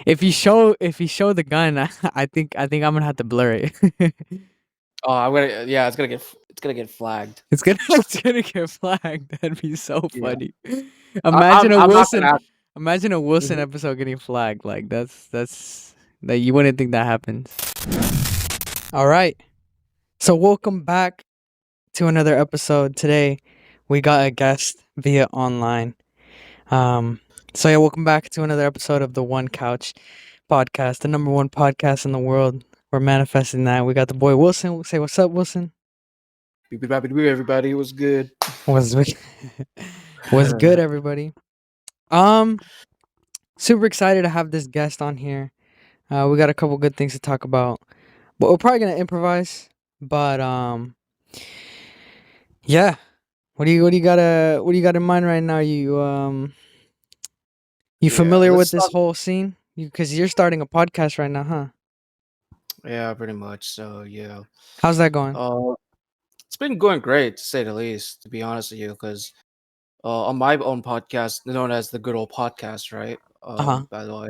If you show the gun, I think I'm gonna have to blur it. Oh, I'm gonna. Yeah, it's gonna get flagged. It's gonna get flagged. That'd be so Yeah, funny. I, Imagine I'm a I'm not gonna Wilson. ask. Imagine a Wilson Mhm. episode getting flagged. Like that's that you wouldn't think that happens. All right. So welcome back to another episode. Today we got a guest via online. Um. So yeah, welcome back to another episode of the One Couch podcast, the number one podcast in the world. We're manifesting that. We got the boy Wilson. Say what's up, Wilson. Beep, beep, beep, beep, everybody was good. Was was good, everybody. Um, Super excited to have this guest on here. We got a couple good things to talk about, but we're probably gonna improvise. But yeah. What do you got in mind right now? You Yeah, familiar with let's this talk. whole scene? Because you're starting a podcast right now, huh? Yeah, pretty much. So yeah, How's that going? uh, it's been going great to say the least. To be honest with you, because on my own podcast, known as the Good Old Podcast, right? Uh huh. By the way,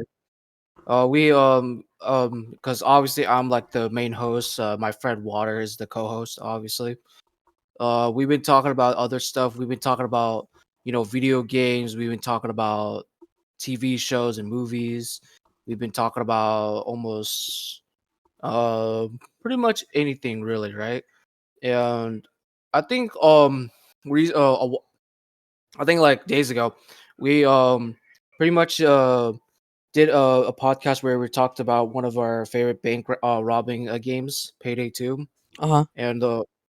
because obviously I'm like the main host. My friend Water is the co-host, obviously. We've been talking about other stuff. We've been talking about video games. We've been talking about TV shows and movies. We've been talking about almost uh pretty much anything really, right? And I think we I think like days ago we pretty much did a podcast where we talked about one of our favorite bank robbing games, Payday 2. Uh huh. And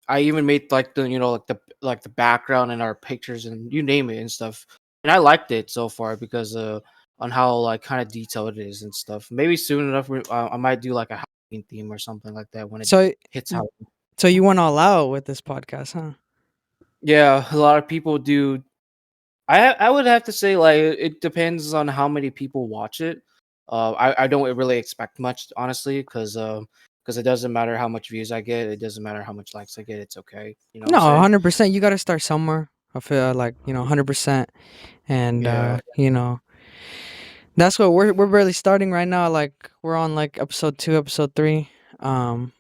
I even made like the background and our pictures and you name it and stuff. And I liked it so far because on how like kind of detailed it is and stuff. Maybe soon enough I might do like a Halloween theme or something like that when it So, hits y- Halloween. so you went all out with this podcast, huh? Yeah, a lot of people do. I would have to say like it depends on how many people watch it. I don't really expect much honestly because it doesn't matter how much views I get. It doesn't matter how much likes I get. It's okay. You know what I'm No, saying? 100%. You got to start somewhere. I feel like 100%, and Yeah. that's what we're barely starting right now. Like we're on like episode 2, episode 3. Um,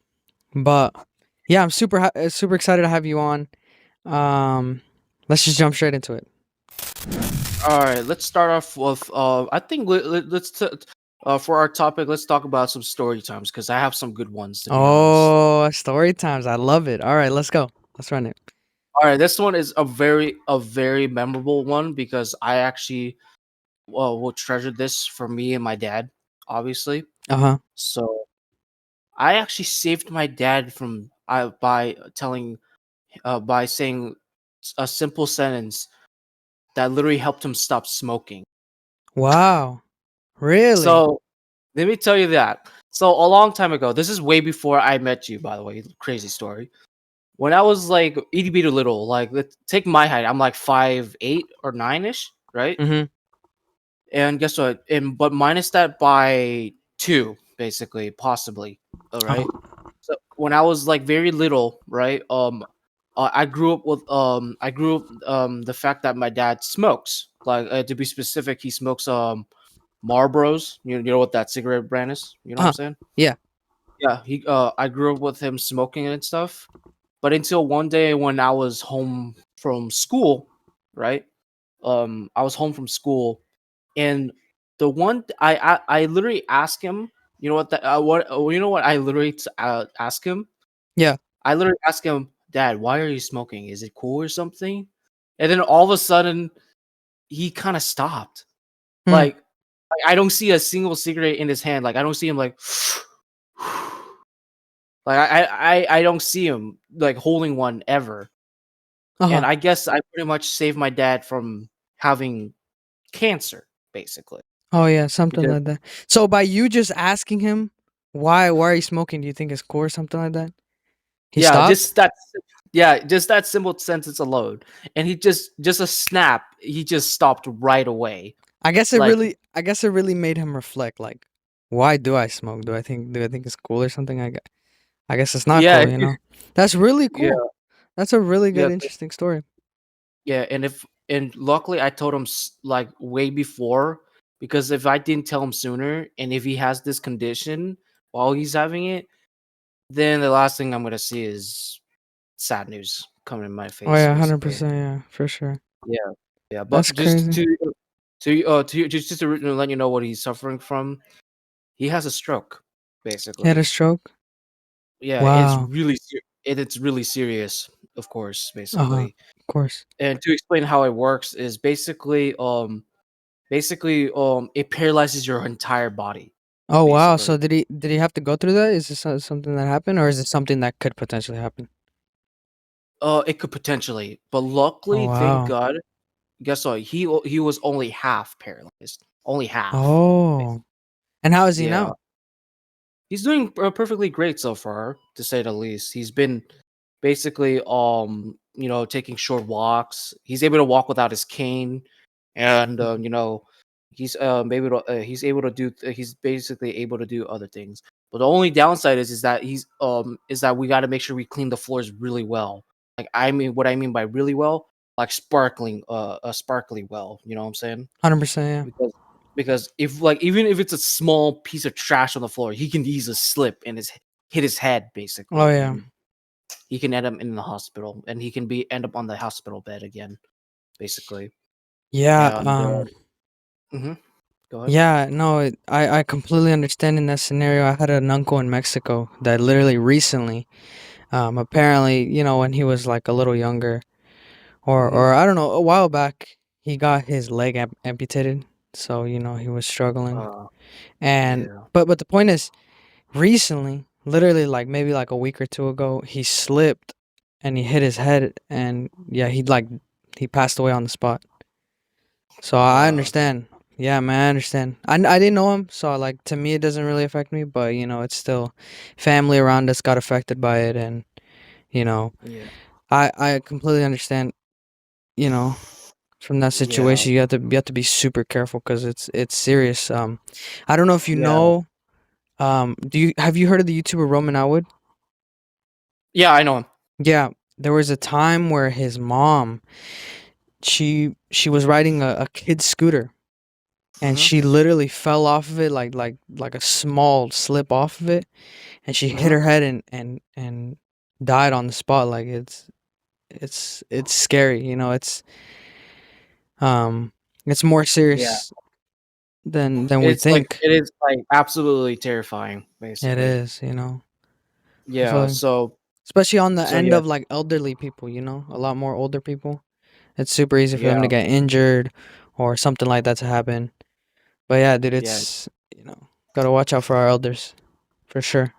but yeah, I'm super excited to have you on. Let's just jump straight into it. All right. Let's start off with. I think for our topic, let's talk about some story times because I have some good ones to be honest. Oh, story times. I love it. All right, let's go. Let's run it. All right. This one is a very memorable one because I actually will treasure this for me and my dad, obviously. Uh huh. So I actually saved my dad from by saying a simple sentence that literally helped him stop smoking. Wow. Really? So let me tell you that. So a long time ago, this is way before I met you, by the way. Crazy story. When I was like itty bitty little, like let's take my height. I'm like 5'8" or 9 ish, right? Mm-hmm. And guess what? And but minus that by two, basically, possibly. All Uh right. huh. So when I was like very little, right? I grew up the fact that my dad smokes. Like to be specific, he smokes Marlboros. You know what that cigarette brand is? You know Uh what I'm huh. saying? Yeah. Yeah. He I grew up with him smoking and stuff. But until one day when I was home from school, right? I was home from school, and the one I literally asked him. You know you know what I literally asked him? Yeah. I literally asked him, "Dad, why are you smoking? Is it cool or something?" And then all of a sudden, he kind of stopped. Hmm. Like, I don't see a single cigarette in his hand. Like I don't see him like, like I don't see him like holding one ever. Uh And huh. I guess I pretty much saved my dad from having cancer, basically. Oh yeah, something Because like that. So by you just asking him why are you smoking? Do you think it's cool or something like that? He yeah, stopped. just that simple sentence alone. And he just a snap, he just stopped right away. Like I guess it really made him reflect. Like, why do I smoke? Do I think it's cool or something? I guess it's not yeah, cool. That's really yeah, cool. That's a really yeah, good, interesting story. yeah, and luckily I told him like way before because if I didn't tell him sooner, and if he has this condition while he's having it, then the last thing I'm gonna see is sad news coming in my Oh face, yeah, basically. 100%. Yeah, for sure. Yeah, yeah. That's But just crazy. just to let you know what he's suffering from, he has a stroke, He had a basically. stroke. Yeah, Wow. it's really serious, of course, Uh huh. basically. Of course. And to explain how it works is basically it paralyzes your entire body, Oh wow. So basically. did he have to go through that? Is this something that happened, or is it something that could potentially happen? It could potentially, but Oh luckily, thank wow. God, guess what? He was only half paralyzed, only half. Oh. And how is he Yeah, now? he's doing perfectly great so far, to say the least. He's been basically, taking short walks. He's able to walk without his cane, and Mhm. he's able to do. He's basically able to do other things. But the only downside is that we got to make sure we clean the floors really well. Like I mean, what I mean by really well, like sparkly well. You know what I'm saying? 100%. Yeah. Because if like even if it's a small piece of trash on the floor, he can easily slip and hit his head Oh basically, yeah. and he can end up in the hospital, and he can be end up on the hospital bed again, basically. Yeah. And mhm, go ahead. Yeah. No. I completely understand in that scenario. I had an uncle in Mexico that literally recently, apparently, when he was like a little younger, Hmm. or I don't know, a while back, he got his leg amputated. So he was struggling, Uh, and yeah. but the point is, recently, literally like maybe like a week or two ago, he slipped and he hit his head, and yeah, he passed away on the spot. So I Damn. understand. Yeah, man, I understand. I didn't know him, so like to me it doesn't really affect me, but it's still family around us got affected by it, and you know, Yeah. I completely understand, you know, from that Yeah. situation. You have to be super careful cuz it's serious. I don't know if you Yeah. know, have you heard of the YouTuber Roman Atwood? Yeah. I know him. Yeah, there was a time where his mom, she was riding a kid's scooter, and Hmm. she literally fell off of it, like a small slip off of it, and she hit Hmm. her head and died on the spot. Like it's scary, um it's more Yeah. serious than we think. It is like absolutely terrifying, It basically. is, I feel Yeah. like, So especially on the end yeah. of like elderly people, a lot more older people. It's super easy for them Yeah. to get injured or something like that to happen. But yeah, dude, Yeah. it's gotta watch out for our elders for sure.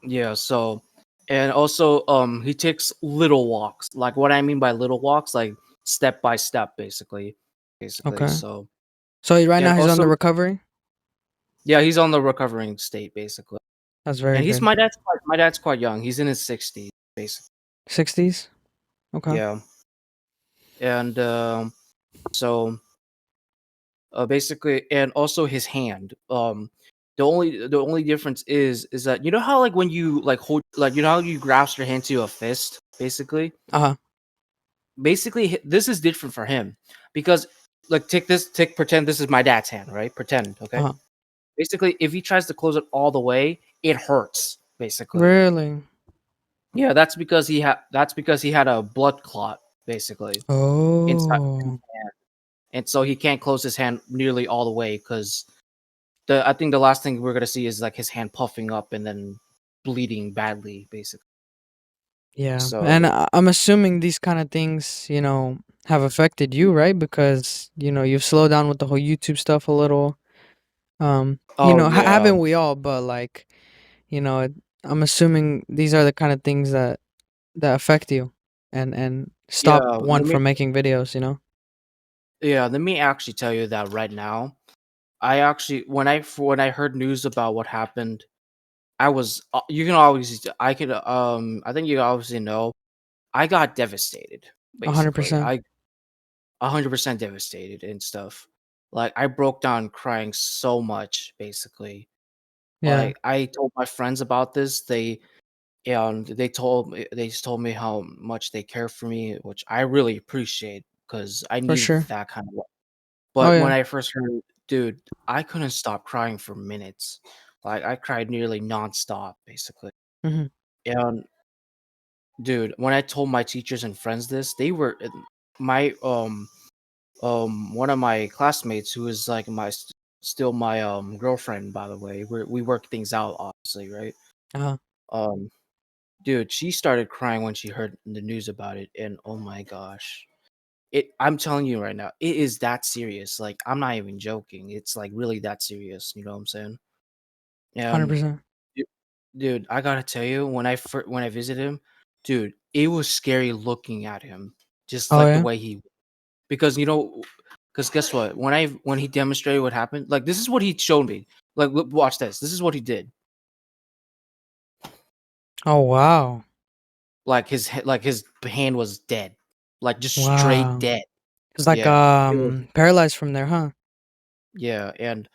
Yeah, so and also he takes little walks. Like what I mean by little walks, like step by step basically. Basically. Okay. So So right and now he's on also the recovery. yeah, he's on the recovering state basically. That's very And he's good. my dad's quite young. He's in his 60s basically. 60s. Okay. Yeah. And so basically and also his hand. The only difference is that you know how like when you like hold like you know how you grasp your hand to a fist basically? Uh huh. Basically this is different for him because like take pretend this is my dad's hand, right? Pretend, Uh okay? huh. Basically if he tries to close it all the way, it hurts basically. Really? Yeah, that's because he had a blood clot basically inside in his Oh. hand, and so he can't close his hand nearly all the way because the I think the last thing we're gonna see is like his hand puffing up and then bleeding badly basically. Yeah. And So I'm assuming these kind of things, have affected you, right? Because you've slowed down with the whole YouTube stuff a little. oh yeah. Haven't we all? But like, you know, it, I'm assuming these are the kind of things that affect you, and Yeah, stop one from making videos. let me actually tell you that right now. I actually when I heard news about what happened, I was you can always I could I think you obviously know I got devastated hundred basically. percent. I 100% devastated and stuff. Like I broke down crying so much basically. Yeah, Like I told my friends about this. They just told me how much they care for me, which I really appreciate because I for needed sure. that kind of love. Oh But when yeah. I first heard dude, I couldn't stop crying for minutes. Like I cried nearly nonstop, basically. Mhm. And dude, when I told my teachers and friends this, they were my one of my classmates who is like still my girlfriend, by the way. We work things out, obviously, right? Uh-huh. Um, dude, she started crying when she heard the news about it, and oh my gosh, I'm telling you right now, it is that serious. Like I'm not even joking. It's like really that serious. You know what I'm saying? And 100%. du- dude, I gotta tell you, when I visited him, dude, it was scary looking at him, just Oh, like the yeah? way he because because guess what? When he demonstrated what happened, like this is what he showed me. Like watch this. This is what he did. Oh, wow. Like like his hand was dead, like just straight Wow. dead. It's like, Yeah, it was. paralyzed from there, huh? Yeah, and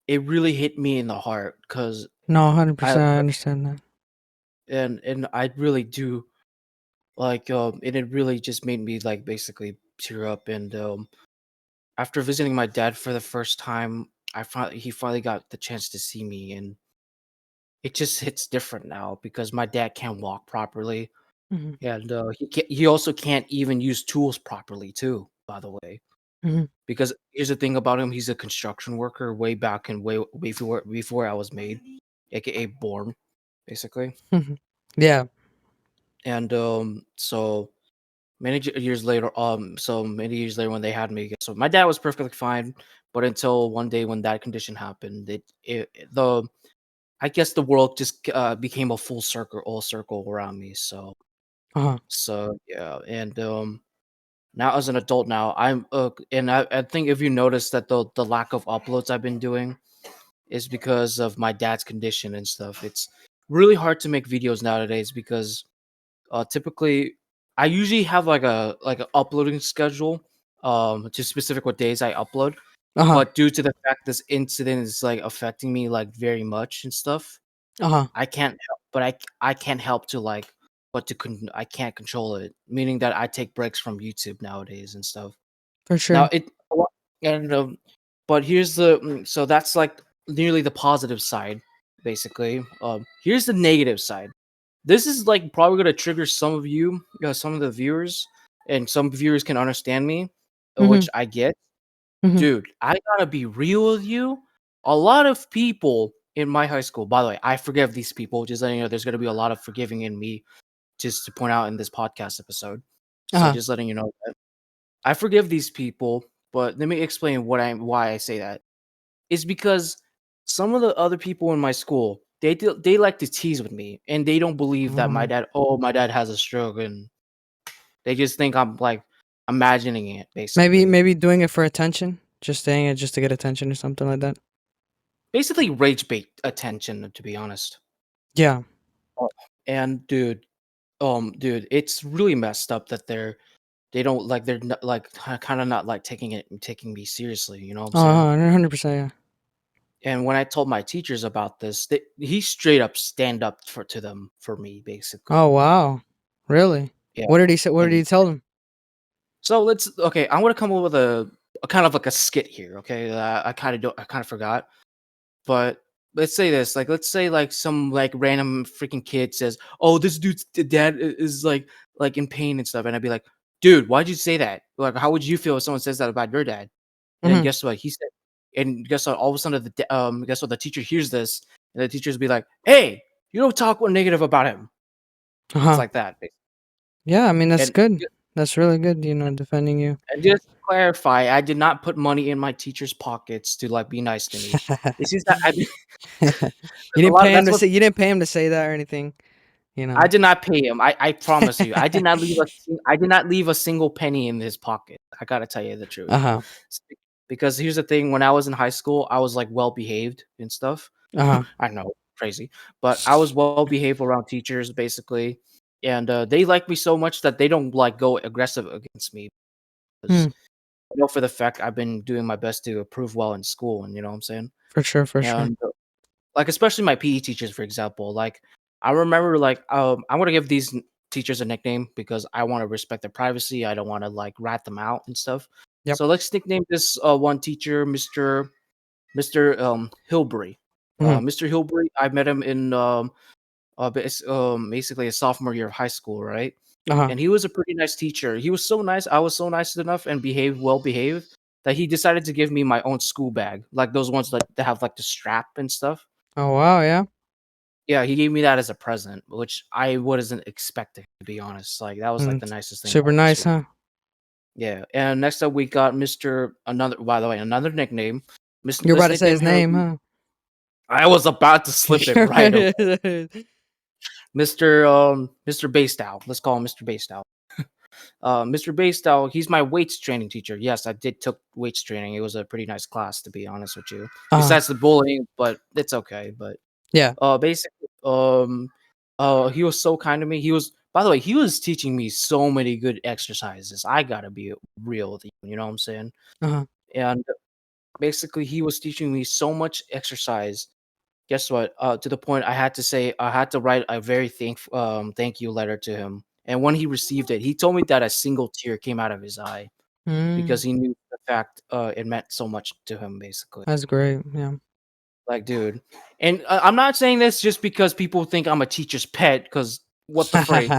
it really hit me in the heart because No, I 100%, I understand that. and I really do like and it really just made me like basically tear up. And after visiting my dad for the first time, he finally got the chance to see me, and it just hits different now because my dad can't walk properly, Mhm. and he also can't even use tools properly too, by the way. Mhm. Because here's the thing about him, he's a construction worker way back and way before I was made, aka born, basically. Mhm. Yeah. And so many years later when they had me, so my dad was perfectly fine, but until one day when that condition happened, the I guess the world just became a all circle around me. Uh-huh. Yeah, and now as an adult now, I think if you notice that the lack of uploads I've been doing is because of my dad's condition and stuff. It's really hard to make videos nowadays because typically I usually have like a uploading schedule to specific what days I upload, Uh-huh. but due to the fact this incident is like affecting me like very much and stuff, Uh-huh. I can't help, but I can't help to like I can't control it, meaning that I take breaks from YouTube nowadays and stuff. For Now sure. it and but here's so that's like nearly the positive side, basically. Here's the negative side. This is like probably gonna trigger some of you, some of the viewers, and some viewers can understand me, Mhm. which I get. Mhm. Dude, I gotta be real with you. A lot of people in my high school, by the way, I forgive these people. Just letting you know, there's gonna be a lot of forgiving in me, just to point out in this podcast episode. So Uh-huh. just letting you know that I forgive these people, but let me explain why I say that. It's because some of the other people in my school, they like to tease with me, and they don't believe that Mm. my dad has a stroke, and they just think I'm like imagining it, Maybe basically. maybe doing it for attention? Just saying it just to get attention or something like that? Basically rage bait attention, to be honest. Yeah. Oh, and dude, it's really messed up that they don't like they're not, like kind of not like taking me seriously. You know what I'm saying? 100%, yeah. And when I told my teachers about this, he straight up stand up to them for me, basically. Oh, wow. Really? Yeah, What did he say? What and did he tell them? so okay. I'm gonna come up with a kind of like a skit here. Okay, I kind of forgot. But let's say this, like, let's say like some like random freaking kid says, "Oh, this dude's dad is like in pain and stuff," and I'd be like, "Dude, why'd you say that? Like, how would you feel if someone says that about your dad?" And then Mhm. guess what he said? And guess what? All of a sudden, guess what? The teacher hears this, and the teachers be like, "Hey, you don't talk negative about him." It's Uh-huh. like that. Yeah, I mean, that's And good. That's really good, defending you. and just to clarify, I did not put money in my teachers' pockets to like be nice to me. It's just that You a didn't lot of pay him that's to what say you didn't pay him to say that or anything, you I know? did not pay him. I promise you. I did not leave a single penny in his pocket. I gotta tell you the truth. Uh-huh. S Because here's the thing, when I was in high school, I was, like, well behaved and stuff. Uh-huh. I know, crazy, but I was well behaved around teachers, basically, and, they like me so much that they don't, like, go aggressive against me Hmm. because I know for the fact I've been doing my best to improve well in school, and you know what I'm saying? For sure, for sure. And like, especially my PE teachers, for example, like, I remember, like, I'm gonna give these teachers a nickname because I wanna respect their privacy, I don't wanna, like, rat them out and stuff. Yep. So let's nickname this, one teacher Mr. Mr. Hilbury. Mhm. Mr. Hilbury, I met him in basically a sophomore year of high school, right? Uh-huh. And he was a pretty nice teacher. He was so nice. I was so nice enough and well behaved that he decided to give me my own school bag, like those ones that have like the strap and stuff. Oh, wow, yeah. Yeah, he gave me that as a present, which I wasn't expecting, to be honest. Like that was like Mm, the nicest thing super ever. nice, So huh? yeah. And next up we got Mr. Another, by the way, another nickname. You're about Let's to say nickname his him. name, huh? I was about to slip it right away. You're- Mr. Bastow. Let's call him Mr. Bastow. Mr. Bastow, he's my weights training teacher. Yes, I did took weights training. It was a pretty nice class, to be honest with you. uh, Besides the bullying, but it's okay. But yeah. basically, he was so kind to me. He was, by the way, he was teaching me so many good exercises. I gotta be real with you. You know what I'm saying? Uh-huh. And basically, he was teaching me so much exercise. Guess what? To the point I had to write a very thank you letter to him. And when he received it, he told me that a single tear came out of his eye Mm, because he knew the fact it meant so much to him. Basically, that's great, yeah. like, dude. And I'm not saying this just because people think I'm a teacher's pet. Because what the freak?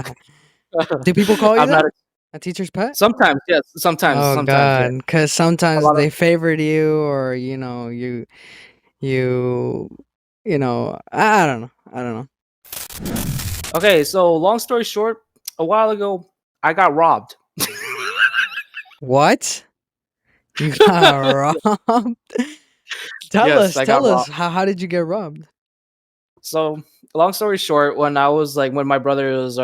Do people call you I'm not. that? A teacher's pet? Sometimes, yes. Oh Sometimes, yeah. god, because A sometimes lot of. they favored you, or you, I don't know, I don't know. Okay, so long story short, a while ago, I got robbed. What? You got robbed? Tell Yes, us, I got tell us. robbed. How did you get robbed? So, long story short, when my brother was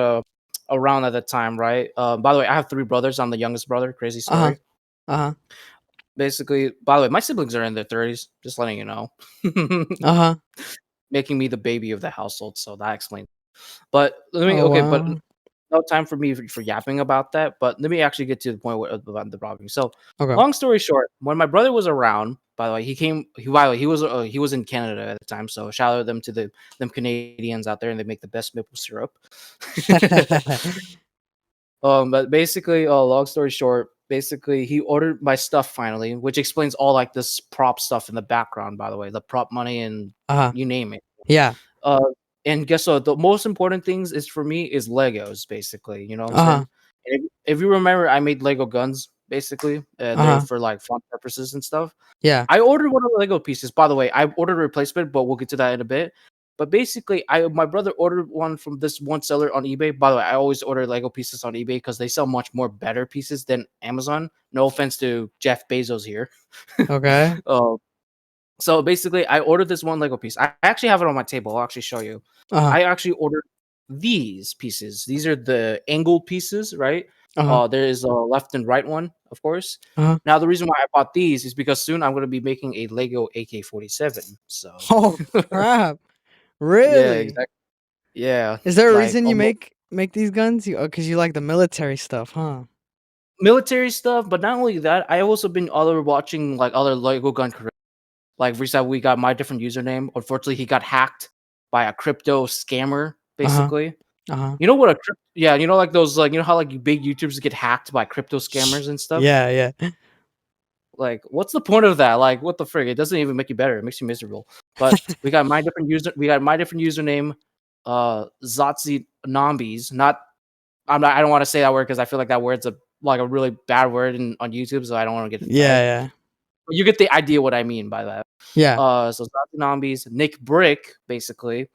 around at the time, right? By the way, I have three brothers. I'm the youngest brother. Crazy Uh huh. story. Uh huh. Basically, by the way, my siblings are in their 30s. Just letting you know, Uh huh. making me the baby of the household. So that explains. But let me Oh okay, but wow. no time for me for yapping about that. But let me actually get to the point about the robbing. So, Okay. long story short, when my brother was around, by the way, by the way, he was in Canada at the time. So shout out them to them Canadians out there, and they make the best maple syrup. But basically, long story short, basically he ordered my stuff finally, which explains all like this prop stuff in the background. By the way, the prop money and Uh huh. you name it. Yeah. Uh, and guess what? The most important things is for me is Legos, basically. You know what I'm Uh huh. saying? If you remember, I made Lego guns, basically. Uh They're huh. for like fun purposes and stuff. Yeah. I ordered one of the Lego pieces. By the way, I ordered a replacement, but we'll get to that in a bit. But basically, I my brother ordered one from this one seller on eBay. By the way, I always order Lego pieces on eBay because they sell much more better pieces than Amazon. No offense to Jeff Bezos here. Okay. uh, so basically, I ordered this one Lego piece. I actually have it on my table. I'll actually show you. Uh huh. I actually ordered these pieces. These are the angled pieces, right? Uh huh. There is a left and right one, of course. Uh huh. Now, the reason why I bought these is because soon I'm going to be making a Lego AK-47. So, Oh crap! yeah, Really? exactly. Yeah, Is there a like reason you almost make these guns? You because you like the military stuff, huh? military stuff. But not only that, I also been other watching like other Lego gun creators. Like recently, we got my different username. Unfortunately, he got hacked by a crypto scammer. Uh huh. Basically, Uh huh. you know what a yeah, you know like those like you know how like big YouTubers get hacked by crypto scammers and stuff. Yeah. Yeah. Like, what's the point of that? Like, what the frig? It doesn't even make you better. It makes you miserable. But we got my different username, Zotzi Nambies. Not I don't want to say that word because I feel like that word's a really bad word on YouTube, so I don't want to get Yeah. flagged. Yeah. But you get the idea what I mean by that. Yeah. So Zotzi Nambies, Nick Brick, basically,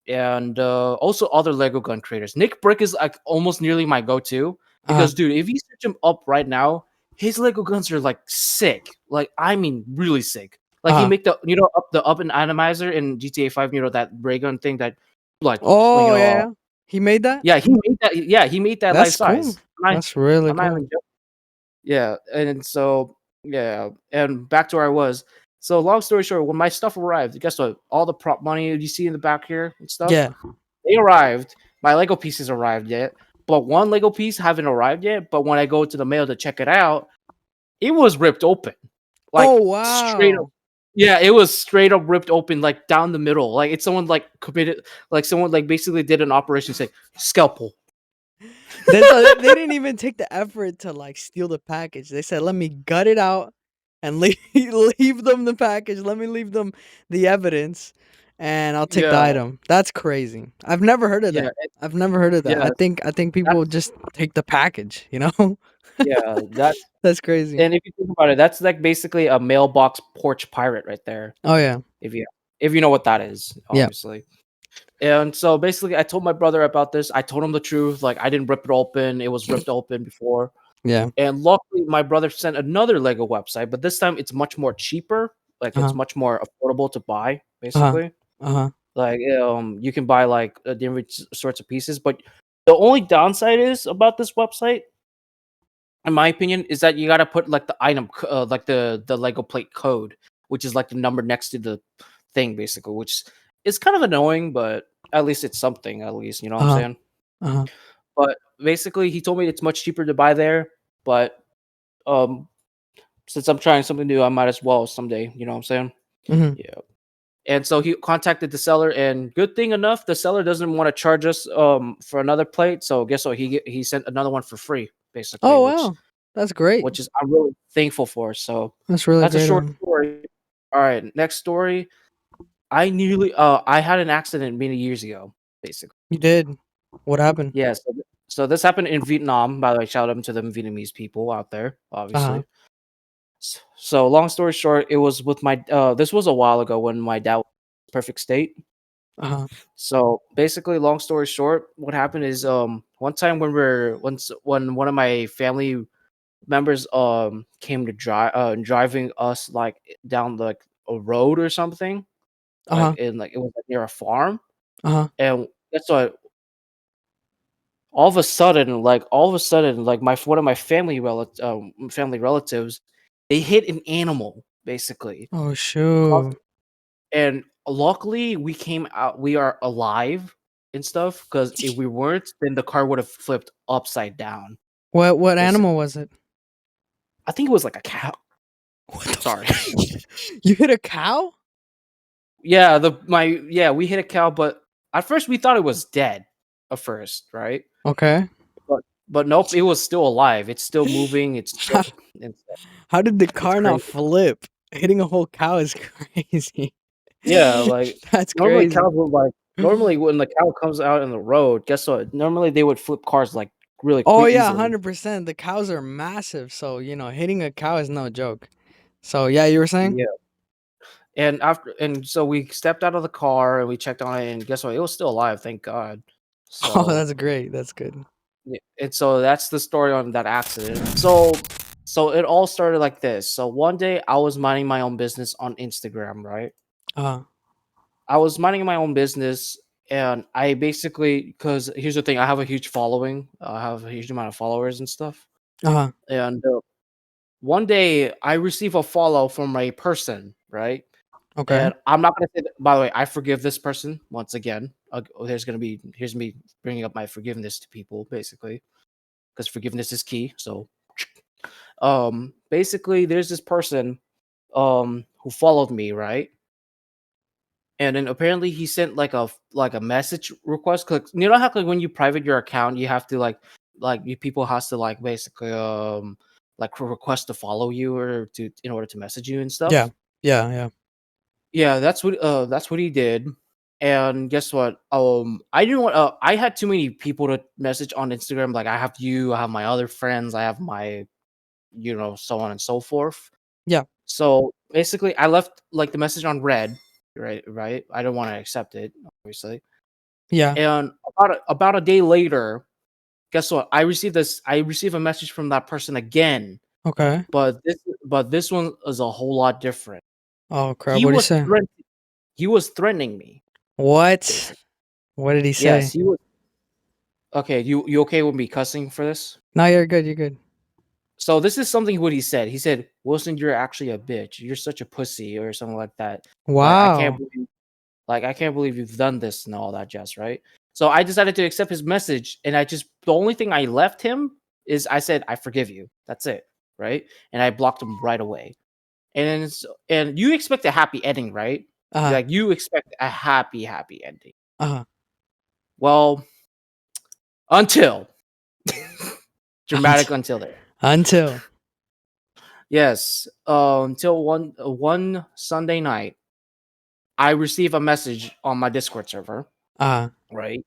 and also other Lego gun creators. Nick Brick is like almost nearly my go-to Uh huh. because, dude, if you search him up right now, his Lego guns are like sick. Like, I mean, really sick. Uh Like he huh. make the up and atomizer in GTA 5. You know that ray gun thing that like Oh yeah. Yeah. He made that. yeah, he made that. Yeah, he made that life That's cool. size. That's really I'm not cool. even joking. Yeah, and so yeah, and back to where I was. So long story short, when my stuff arrived, guess what? All the prop money you see in the back here and stuff, Yeah. they arrived. My Lego pieces arrived yet, but one Lego piece haven't arrived yet. But when I go to the mail to check it out, it was ripped open, Oh like straight up. wow. Yeah, it was straight up ripped open, like down the middle. Like it's someone like committed, like someone like basically did an operation, say scalpel. So they didn't even take the effort to like steal the package. They said, "Let me gut it out, and leave leave them the package. Let me leave them the evidence, and I'll take the Yeah, item. That's crazy. I've never heard of yeah, that. I've never heard of that. yeah. I think people That's just take the package. You know, yeah. That's that's crazy. and if you think about it, that's like basically a mailbox porch pirate right there. Oh yeah, If you if you know what that is, yeah, obviously. And so basically, I told my brother about this. I told him the truth. Like I didn't rip it open; it was ripped open before. yeah. And luckily, my brother sent another Lego website, but this time it's much more cheaper. Like Uh it's huh. much more affordable to buy. Uh huh. Basically, Uh huh. like you can buy like different sorts of pieces. But the only downside is about this website, in my opinion, is that you got to put like the like the Lego plate code, which is like the number next to the thing, basically, which is kind of annoying, but at least it's something. At least you know what Uh I'm huh. saying. Uh huh. But basically, he told me it's much cheaper to buy there. But um, since I'm trying something new, I might as well someday. You know what I'm saying? Mhm. Yeah. And so he contacted the seller, and good thing enough, the seller doesn't want to charge us for another plate. So guess what? He sent another one for free, basically, Oh wow, that's great. which is I'm really thankful for. So That's really that's a great of short him. story. All right, next story. I had an accident many years ago, basically. You did. What happened? Yeah, so this happened in Vietnam. By the way, shout out to them Vietnamese people out there, Uh huh. obviously. So long story short, it was with my this was a while ago when my dad was in perfect state. Uh huh. So basically, long story short, what happened is one time when one of my family members came to driving us like down like a road or something, Uh huh. like it was like near a farm. Uh huh. And guess what? All of a sudden, like my one of my family relatives, they hit an animal basically. Oh shoot. And luckily, we are alive and stuff. Because if we weren't, then the car would have flipped upside down, What basically. animal was it? I think it was like a cow. What the Sorry. You hit a cow? Yeah, we hit a cow, but at first we thought it was dead at first, right? Okay. But nope, it was still alive. It's still moving, it's still How, it's how did the it's car not crazy. flip? Hitting a whole cow is crazy. Yeah, like, That's normally crazy. cows would, like normally when the cow comes out in the road, guess what? Normally, they would flip cars, like, really Oh quick yeah, easily. 100%. The cows are massive, so hitting a cow is no joke. So yeah, you were saying? Yeah. And so we stepped out of the car and we checked on it, and guess what? It was still alive, thank God. Oh, So, that's great. That's good. yeah, and so that's the story on that accident. So it all started like this. So one day I was minding my own business on Instagram, right? Uh I was minding my own business, and I basically, because here's the thing, I have a huge following. I have a huge amount of followers and stuff. uh And one day I receive a follow from a person, right? okay. And I'm not gonna say that, by the way, I forgive this person once again. Here's me bringing up my forgiveness to people, basically, because forgiveness is key. So, basically, there's this person, who followed me, right? And then apparently he sent like a message request. Cause you know how like when you private your account, you have to like you people has to like basically like request to follow you or to in order to message you and Yeah. stuff. Yeah, yeah. Yeah, that's what he did. And guess what? I didn't want I had too many people to message on Instagram. Like I have you, I have my other friends, I have my so on and so forth. Yeah. So basically I left like the message on red, right? I don't want to accept it, obviously. Yeah. And about a day later, guess what? I received a message from that person again, Okay. but this one is a whole lot different. Oh crap. He What did he was say? he was threatening me, What? basically. What did he Yes, say? he was. Okay, you okay with me cussing for this? No, you're good. You're good. So this is something what he said. He said, "Wilson, you're actually a bitch. You're such a pussy," or something like that. Like Wow. I can't believe you've done this and all that jazz, right? So I decided to accept his message, and the only thing I left him is I said, "I forgive you." That's it, right? And I blocked him right away. And you expect a happy ending, right? Uh-huh. Like you expect a happy ending. Uh-huh. Well, until Unt- dramatic until there. Until. Yes. Until one Sunday night, I received a message on my Discord server, Uh right?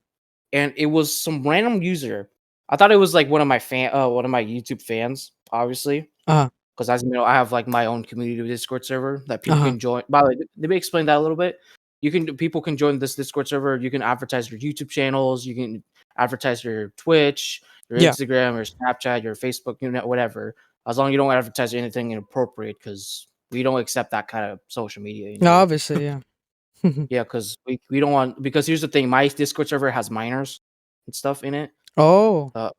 And it was some random user. I thought it was like one of my YouTube fans, obviously, uh because as you know, I have like my own community Discord server that people uh can join. By the way, let me explain that a little bit. People can join this Discord server. You can advertise your YouTube channels. You can advertise your Twitch, your yeah. Instagram, your Snapchat, your Facebook, whatever. As long as you don't advertise anything inappropriate, because we don't accept that kind of social media in No, here. obviously, yeah. Yeah, because we don't want, because here's the thing, my Discord server has minors and stuff in it. Oh, Uh,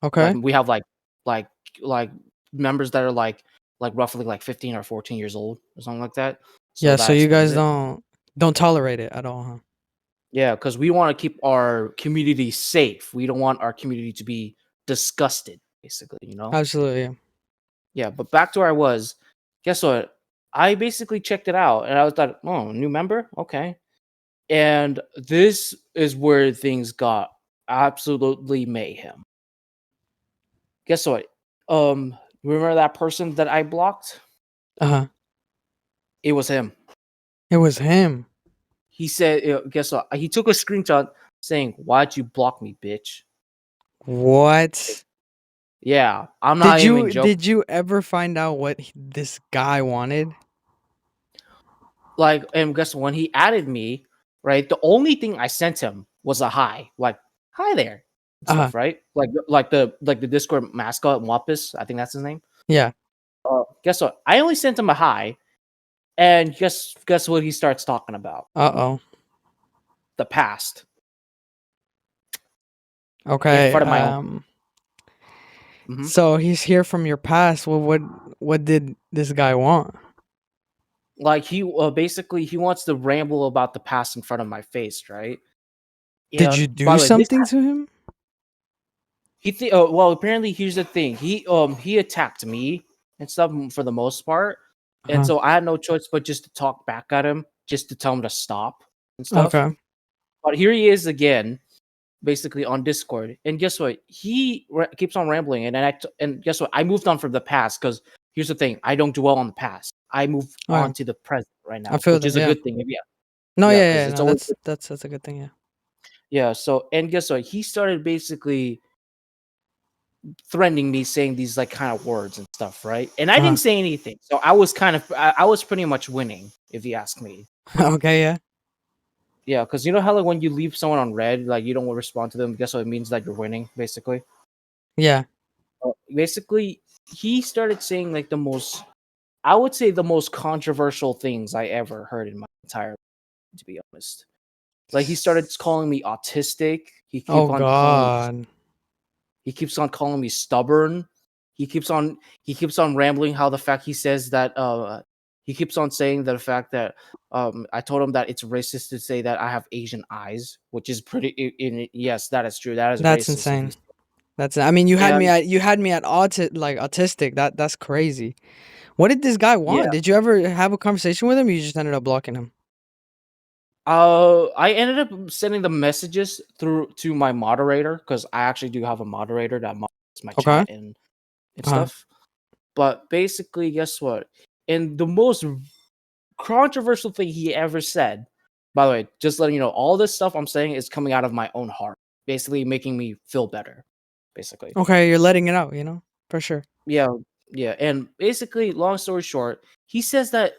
like okay. we have like like members that are like roughly like 15 or 14 years old or something like that. So Yeah, that so you explains guys it. don't tolerate it at all, huh? Yeah, because we want to keep our community safe. We don't want our community to be disgusted, basically, you know? Absolutely, yeah. Yeah, but back to where I was. Guess what? I basically checked it out and I was like, oh, new member? Okay. And this is where things got absolutely mayhem. Guess what? Remember that person that I blocked? Uh-huh. It was him. It was him. He said, guess what? He took a screenshot saying, "Why'd you block me, bitch?" What? Yeah, I'm not Did even you joking. did you ever find out what this guy wanted? Like, and guess what? When he added me, right? The only thing I sent him was a hi, like "Hi there" and Uh-huh. stuff, right? Like the Discord mascot Wampus, I think that's his name. Yeah. Guess what? I only sent him a hi, and guess what? He starts talking about Uh-oh. the past in Okay. front of my own. Mhm. So he's here from your past. Well, what did this guy want? Like he basically he wants to ramble about the past in front of my face, right? Did Yeah. you By do the way, this something to him? well, apparently here's the thing. He attacked me and stuff for the most part, and Uh-huh. so I had no choice but just to talk back at him, just to tell him to stop and stuff. Okay. But here he is again, basically on Discord, and guess what? Keeps on rambling, and guess what? I moved on from the past because here's the thing: I don't dwell on the past. I move on Okay. to the present right I now, feel which that. is a Yeah. good thing. Yeah, No, yeah, yeah, because yeah. it's No, always that's a good thing, yeah. yeah. So and guess what? He started basically threatening me, saying these like kind of words and stuff, right? And I Uh-huh. didn't say anything, so I was pretty much winning, if you ask me. Okay, yeah. Yeah, because you know how like when you leave someone on red, like you don't respond to them. Guess what? It means that you're winning, basically. Yeah. Basically, he started saying like I would say the most controversial things I ever heard in my entire life, to be honest. Like he started calling me autistic. Oh God. He keeps on calling me stubborn. He keeps on rambling how the fact he says that he keeps on saying that the fact that I told him that it's racist to say that I have Asian eyes, which is yes, that is true. That is That's racist if insane. you That's I mean, and you had me at autistic. That's crazy. What did this guy yeah. want? Did you ever have a conversation with him? Or you just ended up blocking him. I ended up sending the messages through to my moderator because I actually do have a moderator that moderates my Okay. chat and Uh-huh. stuff. But basically, guess what? And the most controversial thing he ever said, by the way, just letting you know, all this stuff I'm saying is coming out of my own heart, basically making me feel better. Basically, Okay, you're letting it out, for sure. yeah, yeah. And basically, long story short, he says that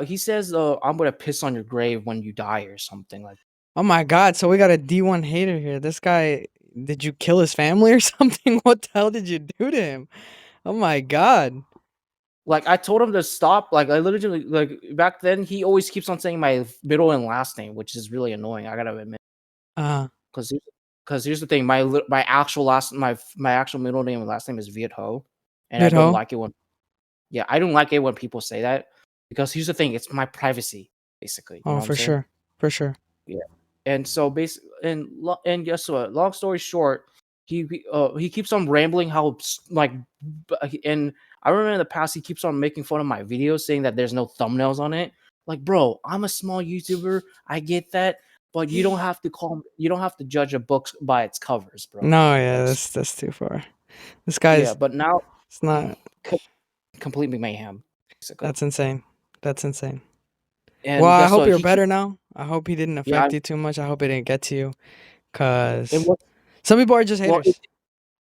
he says I'm gonna piss on your grave when you die or something like. Oh my God. So we got a D1 hater here. This guy, did you kill his family or something? What the hell did you do to him? Oh my God. Like I told him to stop. Like I literally like back then he always keeps on saying my middle and last name, which is really annoying. I gotta admit, Uh, because here's the thing, my actual my actual middle name and last name is Viet Ho, and I don't Vidho. like it when I don't like it when people say that because here's the thing, it's my privacy basically. You Oh, know what I'm for saying? sure. For sure. Yeah. And so basically, and guess what? Long story short, he keeps on rambling how and I remember in the past he keeps on making fun of my videos, saying that there's no thumbnails on it. Like, bro, I'm a small YouTuber. I get that, but you don't have to judge a book by its covers, bro. No, yeah, Like, that's too far. This yeah, guy's but now it's not. complete mayhem, basically. That's insane. That's insane. Well, And I guess hope what? you're He keep better now. I hope he didn't yeah. affect you too much. I hope it didn't get to you, And cause what? some people are just Well, haters.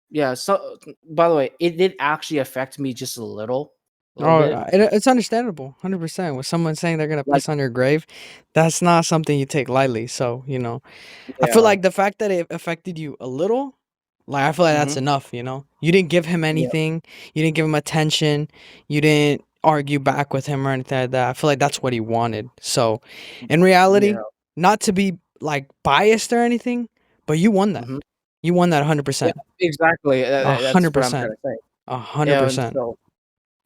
yeah. So by the way, it did actually affect me just a little Oh, bit. it's understandable, 100%. With someone saying they're gonna Like piss on your grave, that's not something you take lightly. So I feel yeah. like the fact that it affected you a little, like I feel like that's Hmm. enough. You didn't give him Yeah. anything, you didn't give him attention, you didn't argue back with him or anything like that. I feel like that's what he wanted. So, in reality, Yeah. not to be like biased or anything, but you won that. Hmm. You won that Yeah. 100%, Exactly. a That's hundred what I'm trying percent, to say. a hundred And percent. so,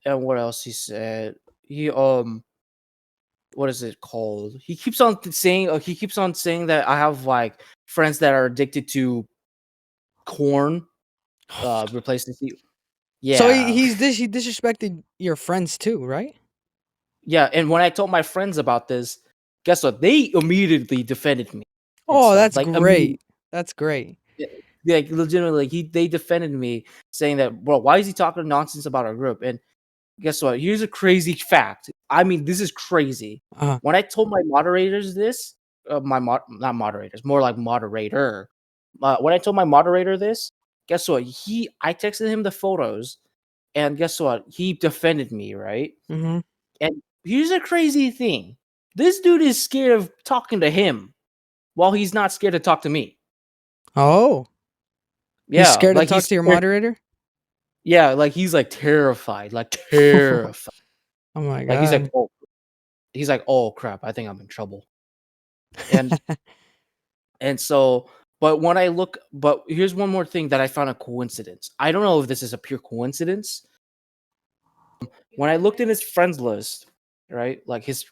and what else he said? He what is it called? He keeps on saying that I have like friends that are addicted to corn. Replacing seed. So Yeah. he disrespected your friends too, right? Yeah, and when I told my friends about this, guess what? They immediately defended me and Oh, stuff. that's Like immediately, great. That's great. like legitimately, they defended me, saying that, bro, why is he talking nonsense about our group? And guess what? Here's a crazy fact. I mean, this is crazy. Uh, When I told my moderators this, not moderators, more like moderator. When I told my moderator this, guess what? I texted him the photos, and guess what? He defended me, right? mm-hmm. And here's a crazy thing. This dude is scared of talking to him while he's not scared to talk to me. Oh, he's Yeah, scared to like talk to your moderator. yeah, like he's like terrified, like terrified. Oh my Like god. he's like, "Oh crap, I think I'm in trouble." And so but here's one more thing that I found a coincidence. I don't know if this is a pure coincidence. When I looked in his friends list, right? Like his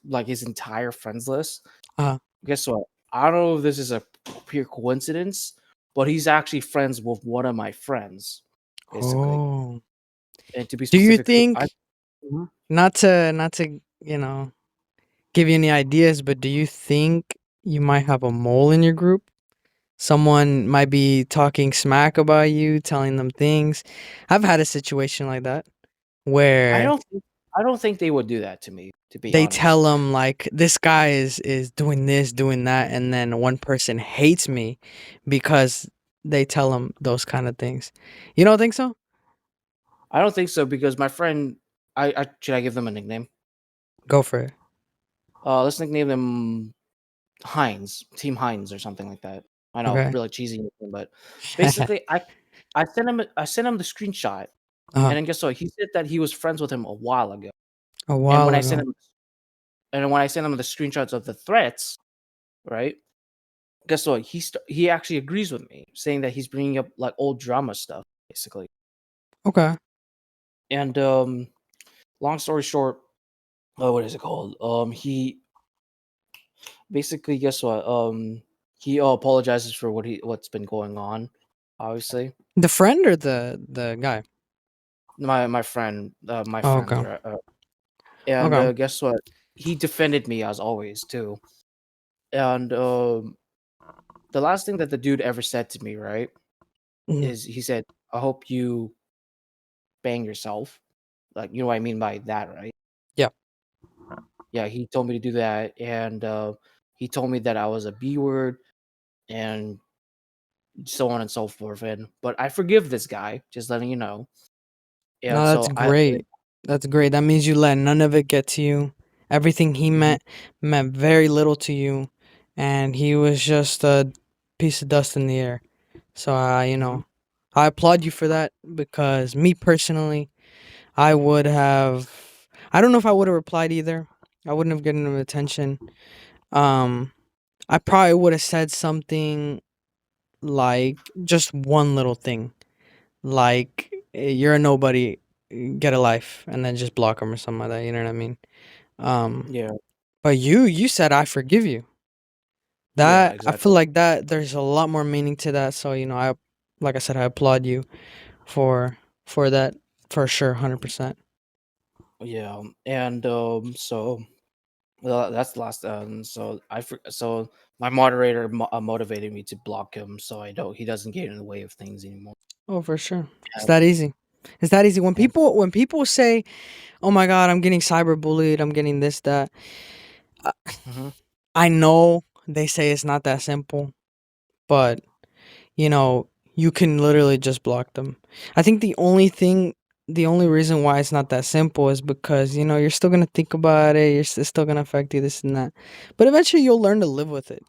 entire friends list, uh, guess what? I don't know if this is a pure coincidence, but he's actually friends with one of my friends, basically. oh. And to be Do you specific, think Mhm. not to give you any ideas, but do you think you might have a mole in your group? Someone might be talking smack about you, telling them things. I've had a situation like that I where don't think I don't think they would do that to me, to be they tell honest. them like this guy is doing this, doing that, and then one person hates me because they tell them those kind of things. You don't think so? I don't think so because my friend, I should I give them a nickname? Go for it. Let's nickname them Heinz, Team Heinz, or something like that. I know, Okay. really cheesy nickname, but basically, I sent him the screenshot, uh, and then guess what? He said that he was friends with him a while ago, a and while ago. when I sent him the screenshots of the threats, right? Guess what? He actually agrees with me, saying that he's bringing up like old drama stuff, basically. Okay. And long story short, what is it called? He basically, guess what? He apologizes for what's been going on. Obviously, The friend or the guy? my Oh, friend, okay. right? And Okay. guess what? He defended me as always too. And the last thing that the dude ever said to me, right, Mhm. is he said, "I hope you bang yourself." Like, you know what I mean by that, right? Yeah. Yeah, he told me to do that, and he told me that I was a B word, and so on and so forth. And but I forgive this guy, just letting you know. And No, that's so great. That's great. That means you let none of it get to you. Everything he mhm, meant very little to you, and he was just a piece of dust in the air. So mhm, I applaud you for that because me personally, I would have. I don't know if I would have replied either. I wouldn't have given him attention. Um, I probably would have said something like just one little thing, like you're a nobody, get a life, and then just block him or something like that. You know what I mean? Um, yeah, but you said I forgive you. yeah, That I feel exactly. like that there's a lot more meaning to that. So like I said, I applaud you for that for sure, 100%. Yeah, and so well, that's the last. So so my moderator motivated me to block him, so I don't he doesn't get in the way of things anymore. Oh, for sure. It's Yeah, that easy. It's that easy. And When people say, "Oh my god, I'm getting cyberbullied. I'm getting this that." I mhm, I know they say it's not that simple, but you know, you can literally just block them. I think the only reason why it's not that simple is because, you're still going to think about it, it's still going to affect you, this and that. But eventually you'll learn to live with it.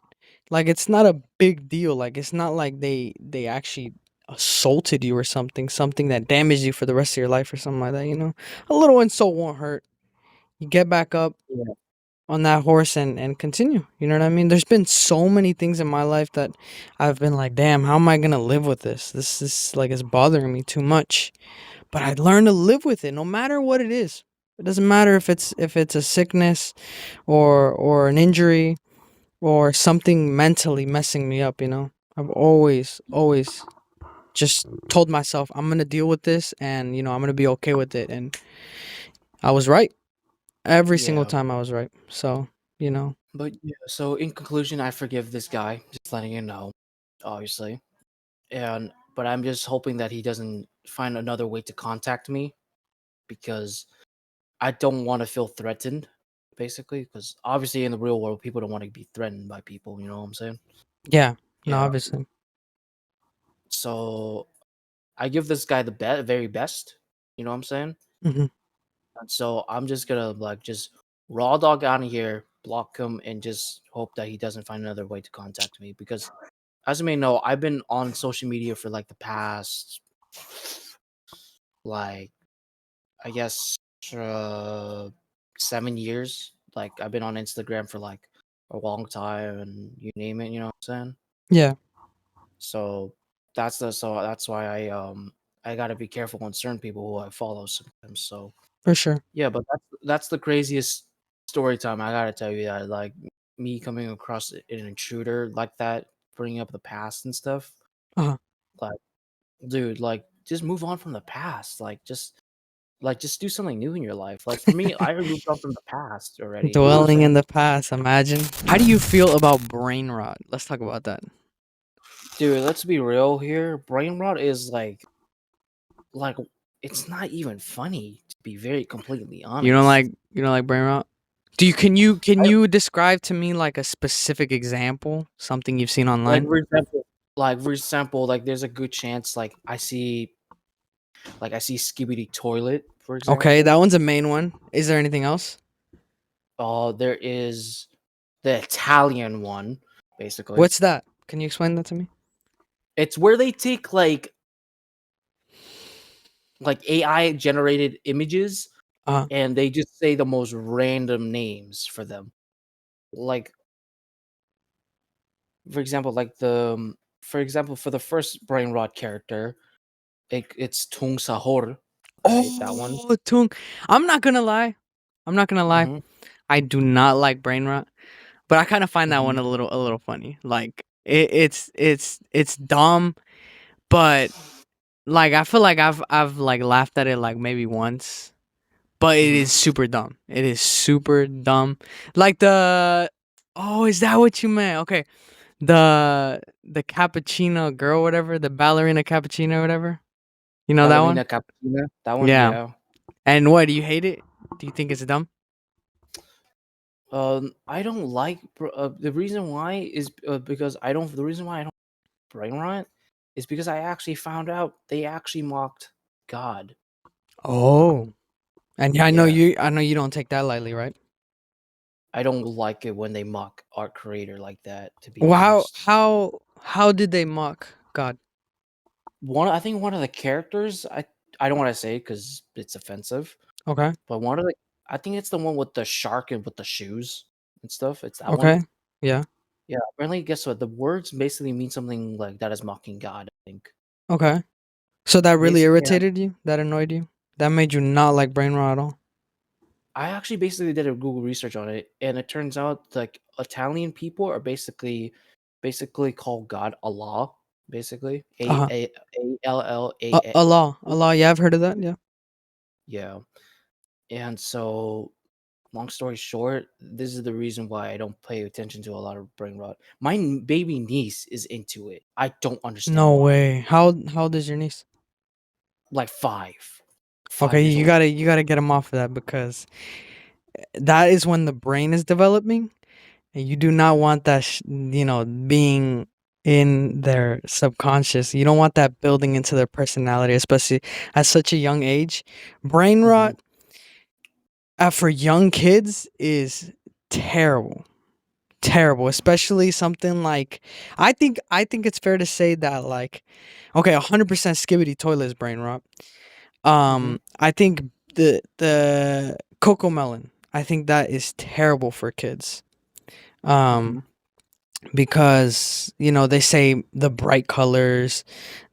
Like, it's not a big deal. Like, it's not like they actually assaulted you or something that damaged you for the rest of your life or something like that. A little insult won't hurt. You get back up yeah, on that horse and continue. You know what I mean? There's been so many things in my life that I've been like, damn, how am I gonna live with this? This is like it's bothering me too much. But I learned to live with it no matter what it is. It doesn't matter if it's a sickness or an injury or something mentally messing me up. I've always just told myself I'm gonna deal with this and I'm gonna be okay with it, and I was right. Every single yeah. time I was right. So, you know. But yeah, so in conclusion, I forgive this guy. Just letting you know, obviously. And but I'm just hoping that he doesn't find another way to contact me because I don't want to feel threatened, basically. Because obviously, in the real world, people don't want to be threatened by people. You know what I'm saying? Yeah, no, Yeah. obviously. So I give this guy the very best. You know what I'm saying? Mhm. And so I'm just gonna like just raw dog out of here, block him, and just hope that he doesn't find another way to contact me. Because as you may know, I've been on social media for like the past, like I guess, 7 years. Like I've been on Instagram for like a long time, and you name it. You know what I'm saying? Yeah, So that's why I gotta be careful on certain people who I follow sometimes. So for sure. yeah, but that's the craziest story time. I gotta tell you that, like me coming across an intruder like that, bringing up the past and stuff. Uh-huh. Like, dude, like just move on from the past. Just do something new in your life. Like for me, I already moved on from the past already. You know what I'm Dwelling in saying? the past, imagine. How do you feel about brain rot? Let's talk about that. Dude, let's be real here. Brain rot is like it's not even funny to be very completely You don't honest. like you don't like brain rot? Do you can I you describe to me like a specific example, something you've seen like online? for example, like there's a good chance I see Skibidi Toilet, for Okay, that example. one's a main one. Is there anything else? There is the Italian one, basically. What's that? Can you explain that to me? It's where they take like AI generated images Uh, and they just say the most random names for them. Like for example, for the first brain rot character, it's Tung Sahor, right? That one. oh, Tung. I'm not gonna lie. I'm not gonna lie. Hmm. I do not like brain rot. But I kind of find that Hmm. one a little funny. Like it's dumb, but like I feel like I've like laughed at it like maybe once. But it Hmm. is super dumb. It is super dumb. Like the oh, is that what you meant? Okay. The cappuccino girl, whatever, the ballerina cappuccino, whatever. You know that one? Ballerina Cappuccina. That one, Yeah. yeah. And what, do you hate it? Do you think it's dumb? I don't like the reason why is because I don't. The reason why I don't brain rot is because I actually found out they actually mocked God. Oh. And yeah, Yeah, I know you don't take that lightly, right? I don't like it when they mock art creator like that. To be Well, honest, how did they mock God? I think one of the characters I don't want to say because it's offensive, Okay. but one of the I think it's the one with the shark and with the shoes and stuff. It's that one. Okay. Yeah. Yeah, apparently, guess what? The words basically mean something like that is mocking God. I think. Okay. So that really Basically, irritated you? That annoyed you? That made you not like brain rot at all? I actually basically did a Google research on it, and it turns out like Italian people are basically call God Allah, basically Uh-huh. A. Allah. Yeah, I've heard of that. Yeah. Yeah, and so long story short, this is the reason why I don't pay attention to a lot of brain rot. My baby niece is into it. I don't understand No why. way. How old is your niece? like 5 Okay, years old. you gotta get them off of that because that is when the brain is developing, and you do not want that, being in their subconscious. You don't want that building into their personality, especially at such a young age. Brain Hmm. rot for young kids is terrible. Terrible, especially something like I think it's fair to say that like okay, 100% skibbity toilet is brain rot. Hmm. I think the cocoa melon, I think that is terrible for kids. Hmm. Um because they say the bright colors,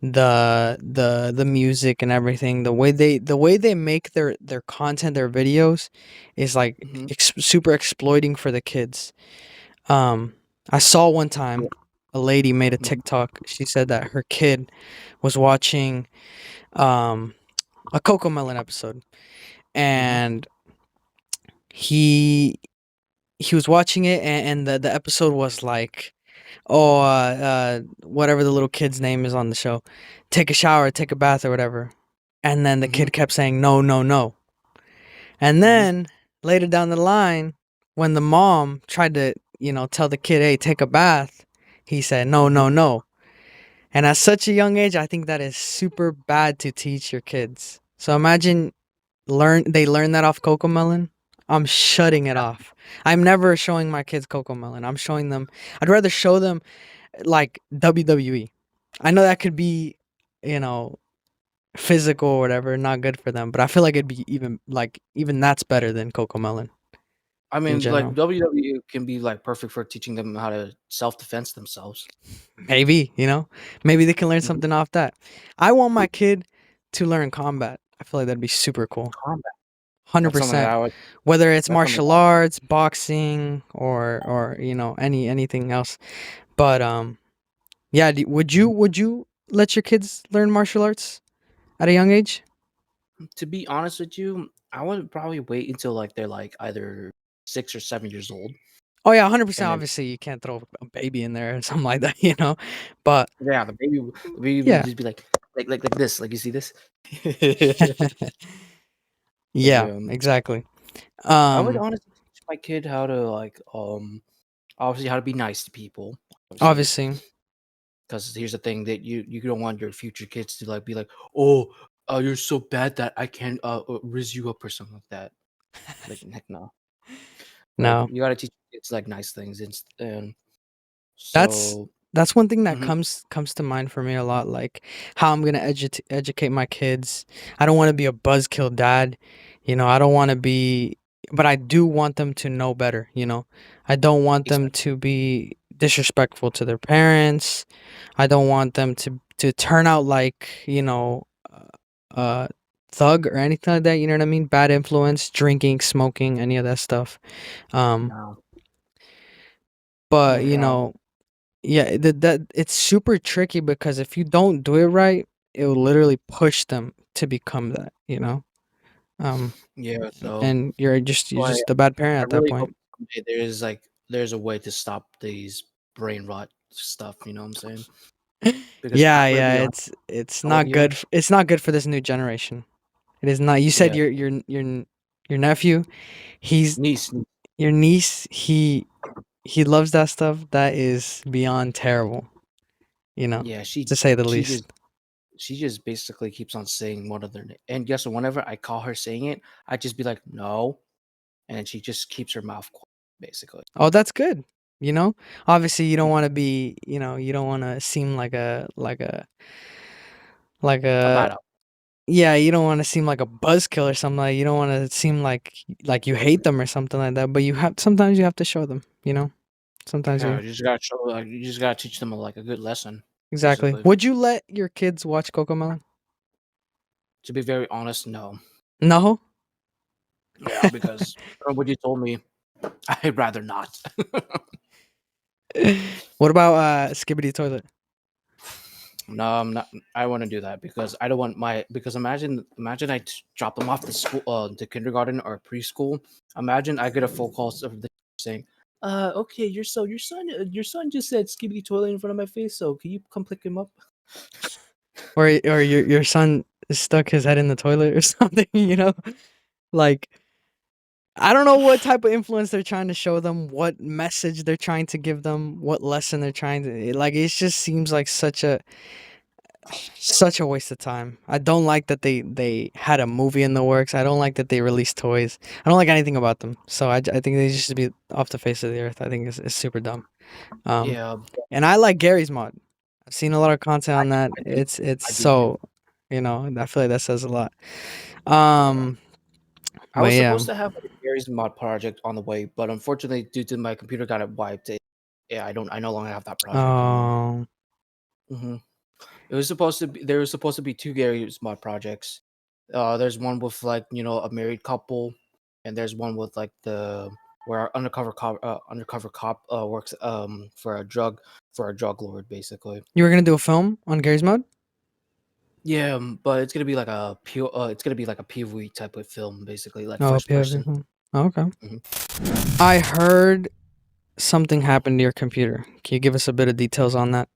the music and everything, the way they make their content, their videos is like Hmm. super exploiting for the kids. um I saw one Yeah. time a lady made a Hmm. TikTok. She said that her kid was watching um a Coco Melon episode, Hmm. and he he was watching it, and the episode was like, oh, whatever the little kid's name is on the show, take a shower, take a bath, or whatever. And then the Hmm. kid kept saying, no, no, no. And Hmm. then later down the line, when the mom tried to, tell the kid, hey, take a bath, he said, no, Hmm. no, no. And at such a young age, I think that is super bad to teach your kids. So imagine they learn that off Coco Melon. I'm shutting it off. I'm never showing my kids Coco Melon. I'm showing them. I'd rather show them like WWE. I know that could be, you know, physical or whatever, not good for them, but I feel like it'd be even that's better than Coco Melon I in mean, like general. WWE can be like perfect for teaching them how to self defense themselves. Maybe, maybe they can learn Hmm. something off that. I want my kid to learn combat. I feel like that'd be super cool. Combat. That's something that 100%. I would. Whether it's That's something martial that. arts, boxing, or anything else. But yeah, Mhm. would you let your kids learn martial arts at a young age? To be honest with you, I would probably wait until like they're like either 6 or 7 years old, Oh yeah, 100%. and then Obviously, you can't throw a baby in there or something like that. But yeah, the baby would yeah, just be like this, like you see this. yeah, Yeah, exactly. I would Um, honestly teach my kid how to like obviously how to be nice to people, obviously. obviously, Because here's the thing that you don't want your future kids to like be like, oh, you're so bad that I can't raise you up or something like that. Like heck no. Like no. you gotta teach kids like nice things and That's so. that's one thing that Mhm. comes to mind for me a lot, like how I'm gonna educate my kids. I don't want to be a buzzkill dad, I don't want to be, but I do want them to know better. I don't want them Exactly. to be disrespectful to their parents. I don't want them to turn out like thug or anything like that. You know what I mean? Bad influence, drinking, smoking, any of that stuff. Um, No. but Mm, yeah, that it's super tricky because if you don't do it right, it will literally push them to become that. Um, yeah. So and you're so just a bad parent I at that really point. hope someday there's a way to stop these brain rot stuff. You know what I'm saying? Because Yeah, I'm gonna yeah, be honest it's with not you. good. It's not good for this new generation. It is not. You said Yeah. your nephew, he's Niece. your niece. He loves that stuff. That is beyond terrible. Yeah. She To say the she least. just she just basically keeps on saying one of their name. And guess what? Whenever I call her saying it, I just be like, no, and then she just keeps her mouth quiet, basically. Oh, that's good. Obviously, you don't want to be. You don't want to seem like A a bad apple. yeah. You don't want to seem like a buzzkill or something. Like you don't want to seem like you hate them or something like that. But sometimes you have to show them. Sometimes Yeah, you you just gotta show, like, you just gotta teach them like a good lesson, exactly. basically. Would you let your kids watch Cocomelon? To be very honest, no. No. Yeah, because from what you told me, I'd rather not. What about Skibbity Toilet? No, I'm not. I want to do that because I don't want my because imagine drop them off to school, to kindergarten or preschool. Imagine I get a phone call of the saying, okay, your son just said skibidi toilet in front of my face, so can you come pick him up?" or your son stuck his head in the toilet or something, you know? Like I don't know what type of influence they're trying to show them, what message they're trying to give them, what lesson they're trying to like it just seems like such a waste of time. I don't like that they had a movie in the works. I don't like that they released toys. I don't like anything about them. So I think they just should be off the face of the earth. I think it's super dumb. Um, Yeah, and I like Gary's mod. I've seen a lot of content on that. I do. It's I do too. so, I feel like that says a lot. Yeah. Um, I but was yeah. supposed to have like a Gary's mod project on the way, but unfortunately, due to my computer got it wiped, yeah, I no longer have that project anymore. Um, hmm It was supposed to be there was supposed to be two Gary's mod projects. There's one with like a married couple, and there's one with like the where our undercover cop works for a drug lord basically. you were gonna do a film on Gary's mod? Yeah, but it's gonna be like it's gonna be like a POV type of film basically, like Oh, first POV person. film. Oh, okay. Mhm. I heard something happened to your computer. Can you give us a bit of details on that?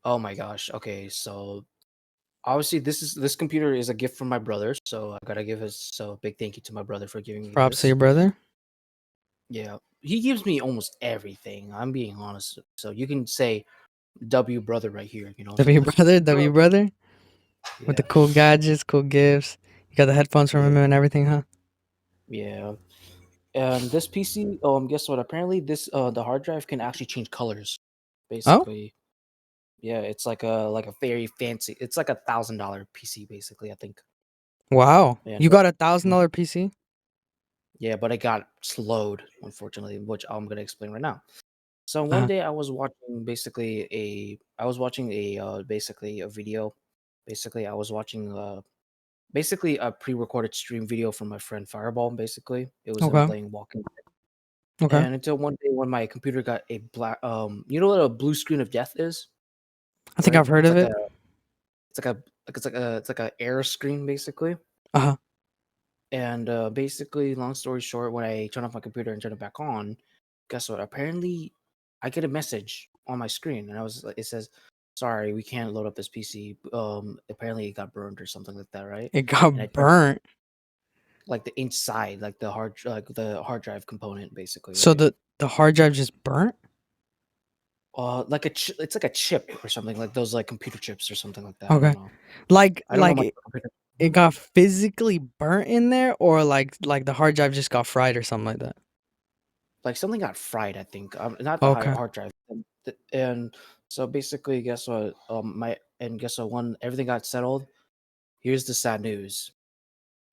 Oh my gosh. Okay, so obviously this computer is a gift from my brother, so I gotta give his so big thank you to my brother for giving me Props to your this. brother. Yeah, he gives me almost everything. I'm being honest, so you can say W brother right here. W brother, W brother, with the Yeah, cool gadgets, cool gifts. You got the headphones from yeah, him and everything, huh? yeah. And this PC, guess what? Apparently, the hard drive can actually change colors. Oh, Basically, yeah, it's like a very fancy. It's like $1,000 PC, basically. I think. wow. And You got $1,000 PC? yeah, but it got slowed, unfortunately, which I'm gonna explain right now. So one Uh-huh. day I was watching a basically a video. Basically, I was watching basically a pre-recorded stream video from my friend Fireball. Basically, it was him Okay. playing Walking. Okay. And until one day when my computer got a black you know what a blue screen of death is, I think right? I've heard of it. It's like a error screen basically. Uh-huh. And basically, long story short, when I turn off my computer and turn it back on, guess what? Apparently, I get a message on my screen, and it says, "Sorry, we can't load up this PC. Apparently it got burned or something like that, right?" It And I got turn burnt. like the inside, like the hard drive component, basically, So right? the hard drive just burnt? Like it's like a chip or something, like those like computer chips or something like that. I don't Okay. know. Like I don't know like much it, about computer. it got physically burnt in there or like the hard drive just got fried or something like that. Like something got fried, I think. Not the Okay. hard drive. And so basically, guess what? Guess what? When everything got settled, here's the sad news.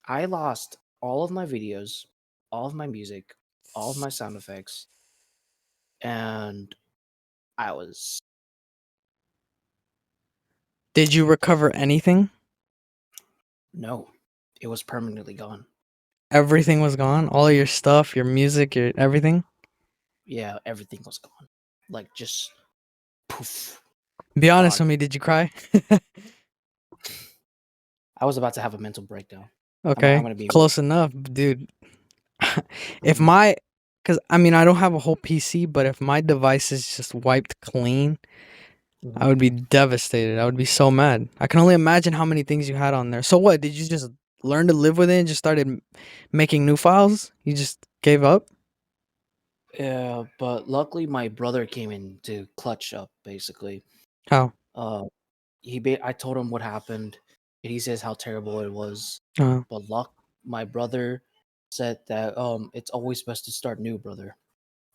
I lost all of my videos, all of my music, all of my sound effects, and I was Did you recover anything? no, it was permanently gone. Everything was gone? All of your stuff, your music, your everything? Yeah, everything was gone. Like just poof, Be honest gone. with me, did you cry? I was about to have a mental breakdown. I'm Okay. gonna be real. Close enough, dude. If Mhm. my cuz I mean, I don't have a whole PC, but if my device is just wiped clean, I Mhm. would be devastated. I would be so mad. I can only imagine how many things you had on there. So what? Did you just learn to live with it and just started making new files? You just gave up? Yeah, but luckily my brother came in to clutch up basically. How? Uh I told him what happened and he says how terrible it was. Uh, But my brother said that it's always best to start new, brother.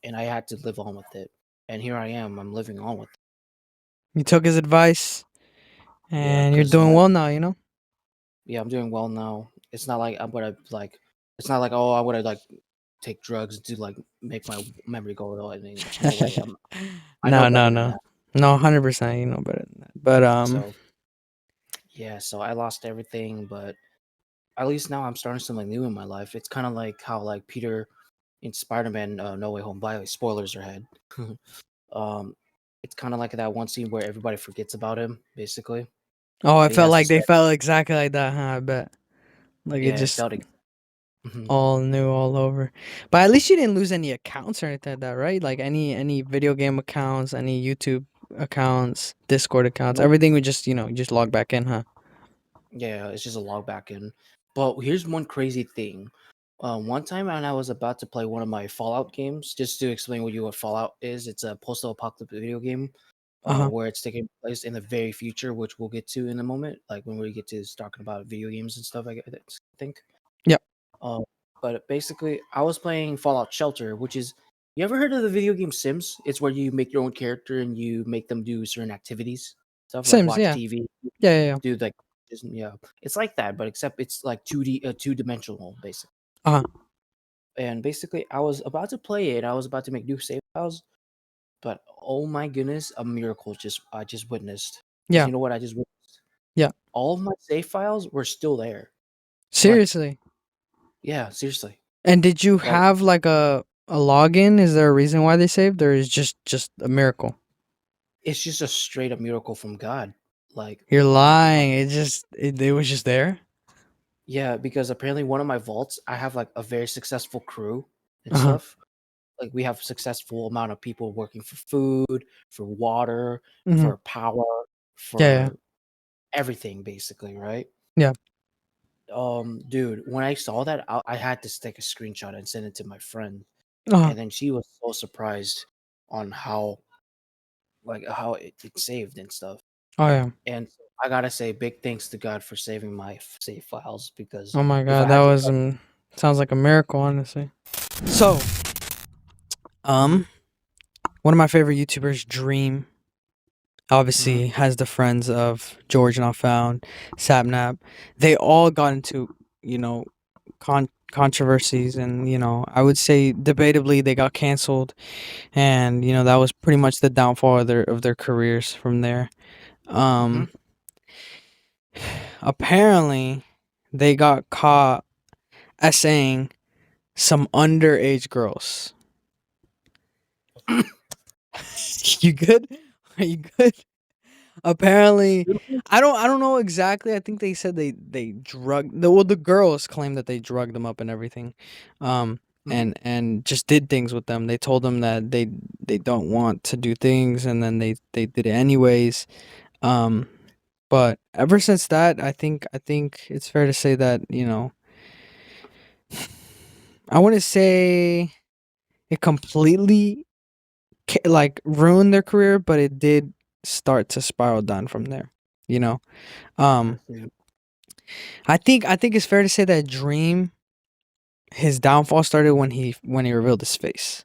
And I had to live on with it. And here I am, I'm living on with it. you took his advice Yeah, and you're cuz doing well now, you know? yeah, I'm doing well now. It's not like I'm gonna like it's not like oh I would like take drugs to like make my memory go away. I mean, no way. I know No, no, better than no. that. No, 100%, you know better than that. But So yeah, so I lost everything, but at least now I'm starting something new in my life. It's kind of like how like Peter in Spider-Man No Way Home. By the way, spoilers ahead. um, it's kind of like that one scene where everybody forgets about him, basically, oh, I and he felt has to like they start. felt exactly like that, huh? I bet. Like it Yeah, it just felt. Mhm. all new all over. But at least you didn't lose any accounts or anything like that, right? Like any video game accounts, any YouTube accounts, Discord accounts, Nope. everything would just just log back in, huh? Yeah, it's just a log back in. But here's one crazy thing. One time when I was about to play one of my Fallout games, just to explain what Fallout is, it's a post-apocalyptic video game, Uh huh. where it's taking place in the very future, which we'll get to in a moment, like when we get to talking about video games and stuff. I think. Yep. Um, but basically, I was playing Fallout Shelter, which is, you ever heard of the video game Sims? It's where you make your own character and you make them do certain activities, stuff like Sims. watch Yeah. TV, Yeah. Yeah. Yeah. do like yeah, it's like that, but except it's like 2D, two-dimensional, basically. Uh huh. And basically, I was about to play it. I was about to make new save files, but oh my goodness, a miracle just I just witnessed. Because Yeah. you know what I just witnessed? Yeah. All of my save files were still there. Like, Seriously. yeah, seriously. And did you Like, have like a login? Is there a reason why they saved, or is just a miracle? it's just a straight up miracle from God. Like, You're uh, lying. It was just there. yeah, because apparently one of my vaults, I have like a very successful crew and Uh huh. stuff. Like, we have successful amount of people working for food, for water, Hmm. for power, Yeah. Yeah. for everything, basically, right? Yeah. Dude, when I saw that, I had to take a screenshot and send it to my friend, Uh huh. and then she was so surprised on how, like, how it saved and stuff. Oh yeah. And so I gotta say, big thanks to God for saving my save files, because Oh my if I god, that had to was start, sounds like a miracle, honestly. So, um, one of my favorite YouTubers, Dream, Mhm, obviously has the friends of George Not Found, Sapnap. They all got into you know controversies, and I would say debatably they got canceled, and that was pretty much the downfall of their careers from there. mhm. Um, apparently, they got caught essaying some underage girls. You good? Are you good? Apparently, I don't know exactly. I think they said they drugged the girls claim that they drugged them up and everything, um, Mhm. and just did things with them. They told them that they don't want to do things, and then they did it anyways. Um, but ever since that, I think it's fair to say that I wouldn't say it completely like ruined their career, but it did start to spiral down from there. You know, um, Yeah. I think it's fair to say that Dream, his downfall started when he revealed his face.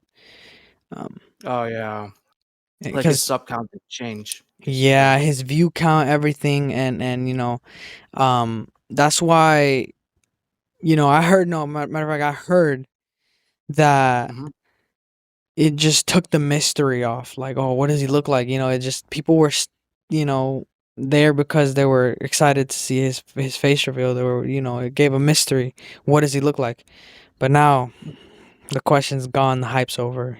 Um, Oh yeah, like his because sub count did change recently. yeah, his view count, everything, and that's why I heard no matter of fact I heard that Mhm. it just took the mystery off. Like, oh, what does he look like? It just people were, there because they were excited to see his face reveal. They were, it gave a mystery. What does he look like? But now the question's gone. The hype's over.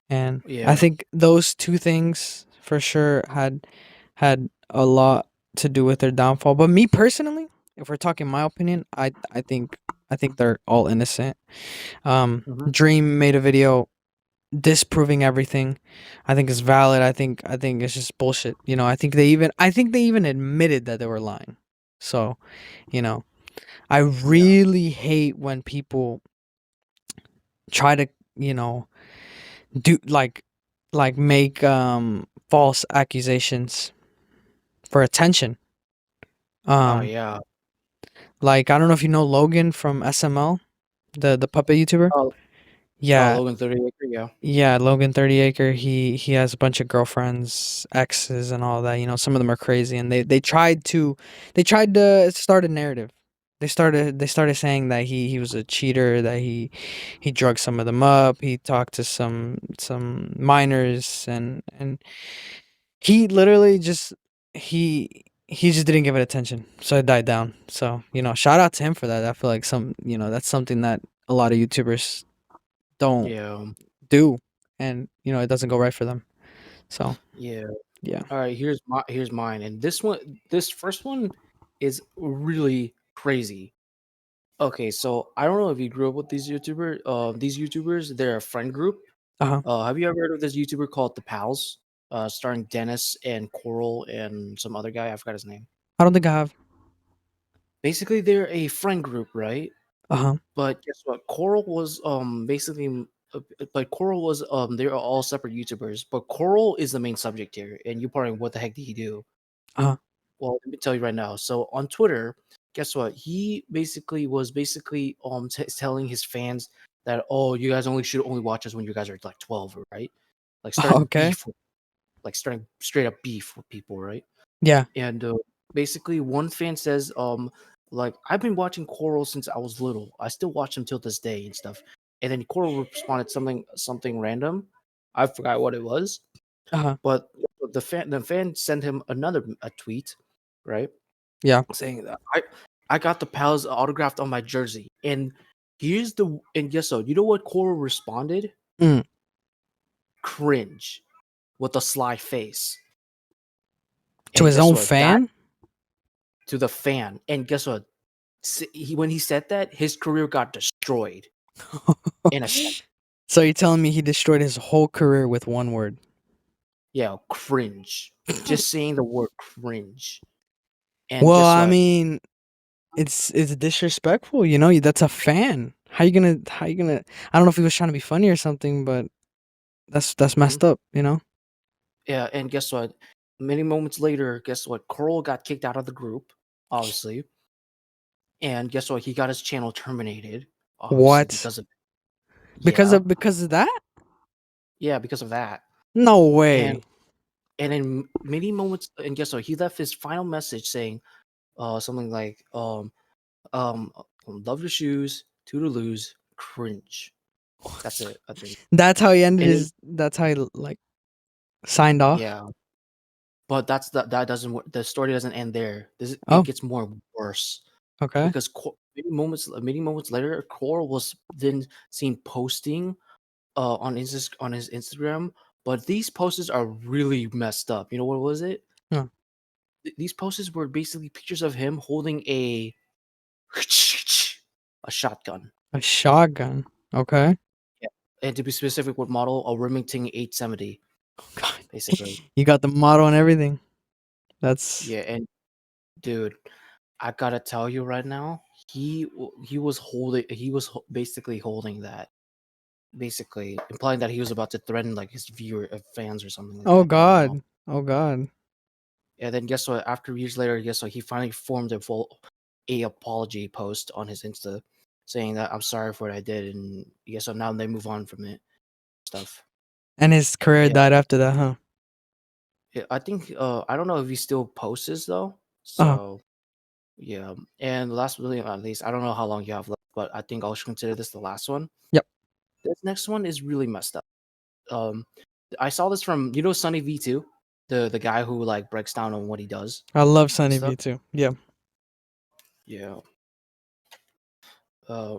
And I Yeah. think those two things for sure had a lot to do with their downfall. But me personally, if we're talking my opinion, I think they're all innocent. Mhm. Dream made a video disproving everything. I think it's valid. I think it's just bullshit. I think they even admitted that they were lying. So, you know, I Yeah. really hate when people try to, you know, do like make false accusations for attention. Oh Um yeah. like I don't know if you know Logan from SML, the puppet YouTuber. Oh, Yeah, Logan 30 Acre. Yeah. yeah, Logan 30 Acre. He has a bunch of girlfriends, exes, and all that. Some of them are crazy, and they tried to start a narrative. They started saying that he was a cheater, that he drugged some of them up. He talked to some minors, and he literally just he just didn't give it attention, so it died down. So shout out to him for that. I feel like that's something that a lot of YouTubers don't Yeah. do, and it doesn't go right for them. So Yeah. yeah. All right, here's mine, and this first one is really crazy. Okay, so I don't know if you grew up with these YouTubers. They're a friend group. Uh-huh. Have you ever heard of this YouTuber called the Pals? starring Dennis and Coral and some other guy. I forgot his name. I don't think I have. Basically, they're a friend group, right? Uh huh. But guess what? Coral was basically, but Coral was they are all separate YouTubers. But Coral is the main subject here, and you're probably what the heck did he do? Uh huh. Well, let me tell you right now. So on Twitter, guess what? He basically was telling his fans that, oh, you guys should only watch us when you guys are like 12, right? Like starting Okay. like starting straight up beef with people, right? Yeah. And basically, one fan says, like I've been watching Coral since I was little. I still watch him till this day and stuff. And then Coral responded something random. I forgot what it was, Uh huh. but the fan sent him a tweet, right, Yeah. saying that I got the pals autographed on my jersey. And guess so. You know what Coral responded? Mm. Cringe with a sly face. To And his guess own what? That fan. to the fan. And guess what? When he said that, his career got destroyed in a second. So you're telling me he destroyed his whole career with one word? Yeah, cringe. Just saying the word cringe. And Well, guess I what? mean, it's disrespectful. You know, that's a fan. How you gonna? How you gonna? I don't know if he was trying to be funny or something, but that's Mhm. messed up. You know. Yeah, and guess what? Many moments later, guess what? Coral got kicked out of the group, obviously. And guess what? He got his channel terminated, obviously, What? because of yeah, Because of that? yeah, because of that. No And way. and in many moments, and guess what? He left his final message saying, something like, love your shoes, toodaloos, cringe. That's it, I think. That's how he ended And then, his. That's how he like signed off. yeah, but that doesn't the story doesn't end there. It Oh, gets more worse okay. because many moments later, Core was then seen posting on his Instagram, but these posts are really messed up. You know what was it? Huh. These posts were basically pictures of him holding a shotgun. A shotgun. Okay. Yeah, and to be specific, what model? A Remington 870, God. basically. You got the model and everything. That's Yeah, and dude, I gotta tell you right now, basically holding that, basically implying that he was about to threaten like his fans or something like oh that. I don't know. god. Oh god. And then guess what? After years later, guess what? He finally formed a apology post on his Insta, saying that I'm sorry for what I did, and guess what? Now they move on from it stuff. And his career Yeah, died after that, huh? yeah, I think I don't know if he still posts though. Uh-huh. So yeah, and last but not least, I don't know how long you have left, but I think I'll consider this the last one. Yep. This next one is really messed up. Um, I saw this from Sunny V2, the guy who like breaks down on what he does I love and Sunny stuff. V too. Yeah. Yeah. Uh,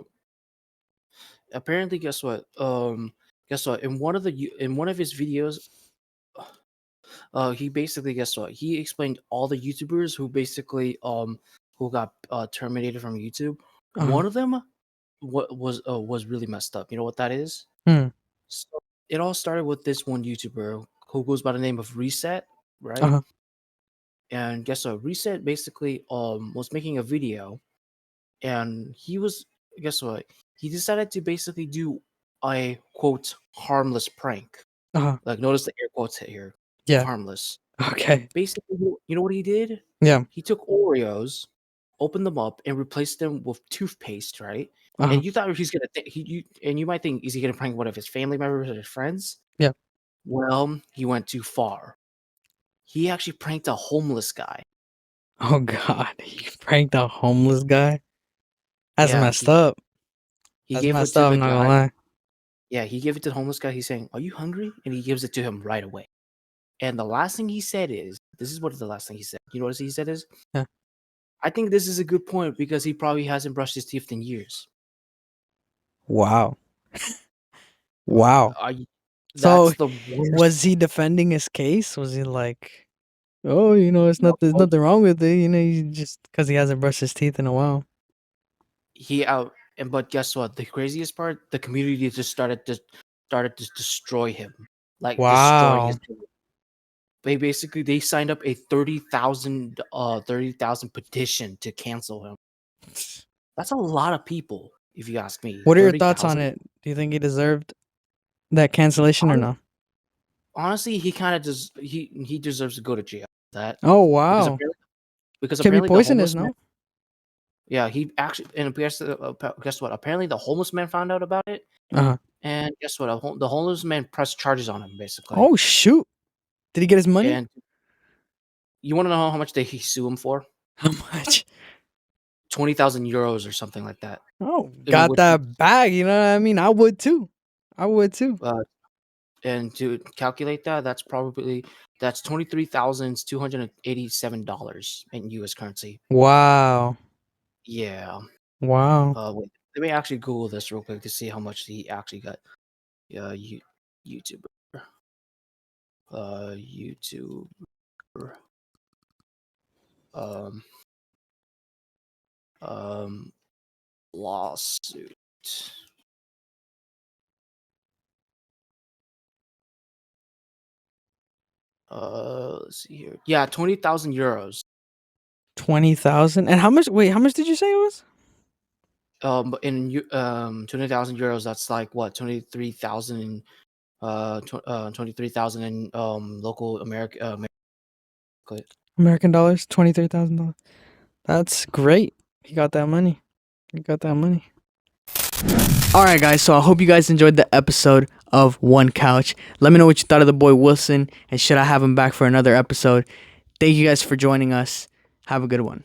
apparently, guess what? In one of his videos, he basically guess what? He explained all the YouTubers who got terminated from YouTube. Uh-huh. One of them was really messed up. You know what that is? Hmm. So it all started with this one YouTuber who goes by the name of ReSet, right? Uh-huh. And guess what? ReSet basically was making a video, and guess what? He decided to basically do a quote harmless prank. Uh-huh. Like notice the air quotes here, Yeah. harmless. Okay. Basically, you know what he did? Yeah. He took Oreos, opened them up, and replaced them with toothpaste, right? Uh-huh. And you thought he's gonna and you might think, is he gonna prank one of his family members or his friends? Yeah. Well, he went too far. He actually pranked a homeless guy. Oh god. He pranked a homeless guy? That's Yeah, messed up. he That's gave it messed to up, the I'm not gonna guy. lie. Yeah, he gave it to the homeless guy. He's saying, "Are you hungry?" And he gives it to him right away. And the last thing he said is, "This is what the last thing he said." You know what he said is, Yeah. "I think this is a good point because he probably hasn't brushed his teeth in years." Wow. Wow. I So That's the worst. was he defending his case? Was he like, oh, it's No, not there's nothing wrong with it, he just because he hasn't brushed his teeth in a while. he out and but guess what? The craziest part, the community just started to destroy him, like destroy his Wow. career. they signed up a 30,000 petition to cancel him. That's a lot of people, if you ask me. What are your thoughts on 30,000. it? Do you think he deserved that cancellation or no? Honestly, he kind of just he deserves to go to jail. That Oh because wow, apparently, because can be apparently the poisonous, homeless man. no? Yeah, he actually and guess what? Apparently, the homeless man found out about it, Uh huh. and guess what? The homeless man pressed charges on him basically. Oh shoot, did he get his money? And you want to know how much he sue him for? How much? 20,000 euros or something like that. Oh, In got which is, that bag. You know what I mean? I would too. I would too. uh, and to calculate that, that's $23,287 in U.S. currency. Wow. Yeah. Wow. Wait, let me actually Google this real quick to see how much he actually got. YouTuber. YouTuber. Um. Lawsuit. Let's see here. Yeah, 20,000 euros. 20,000. And how much? Wait, how much did you say it was? In 20,000 euros, that's like what 23,000. 23,000 in local American dollars, $23,000. That's great. He got that money. He got that money. All right, guys. So I hope you guys enjoyed the episode of One Couch. Let me know what you thought of the boy Wilson, and should I have him back for another episode? Thank you guys for joining us. Have a good one.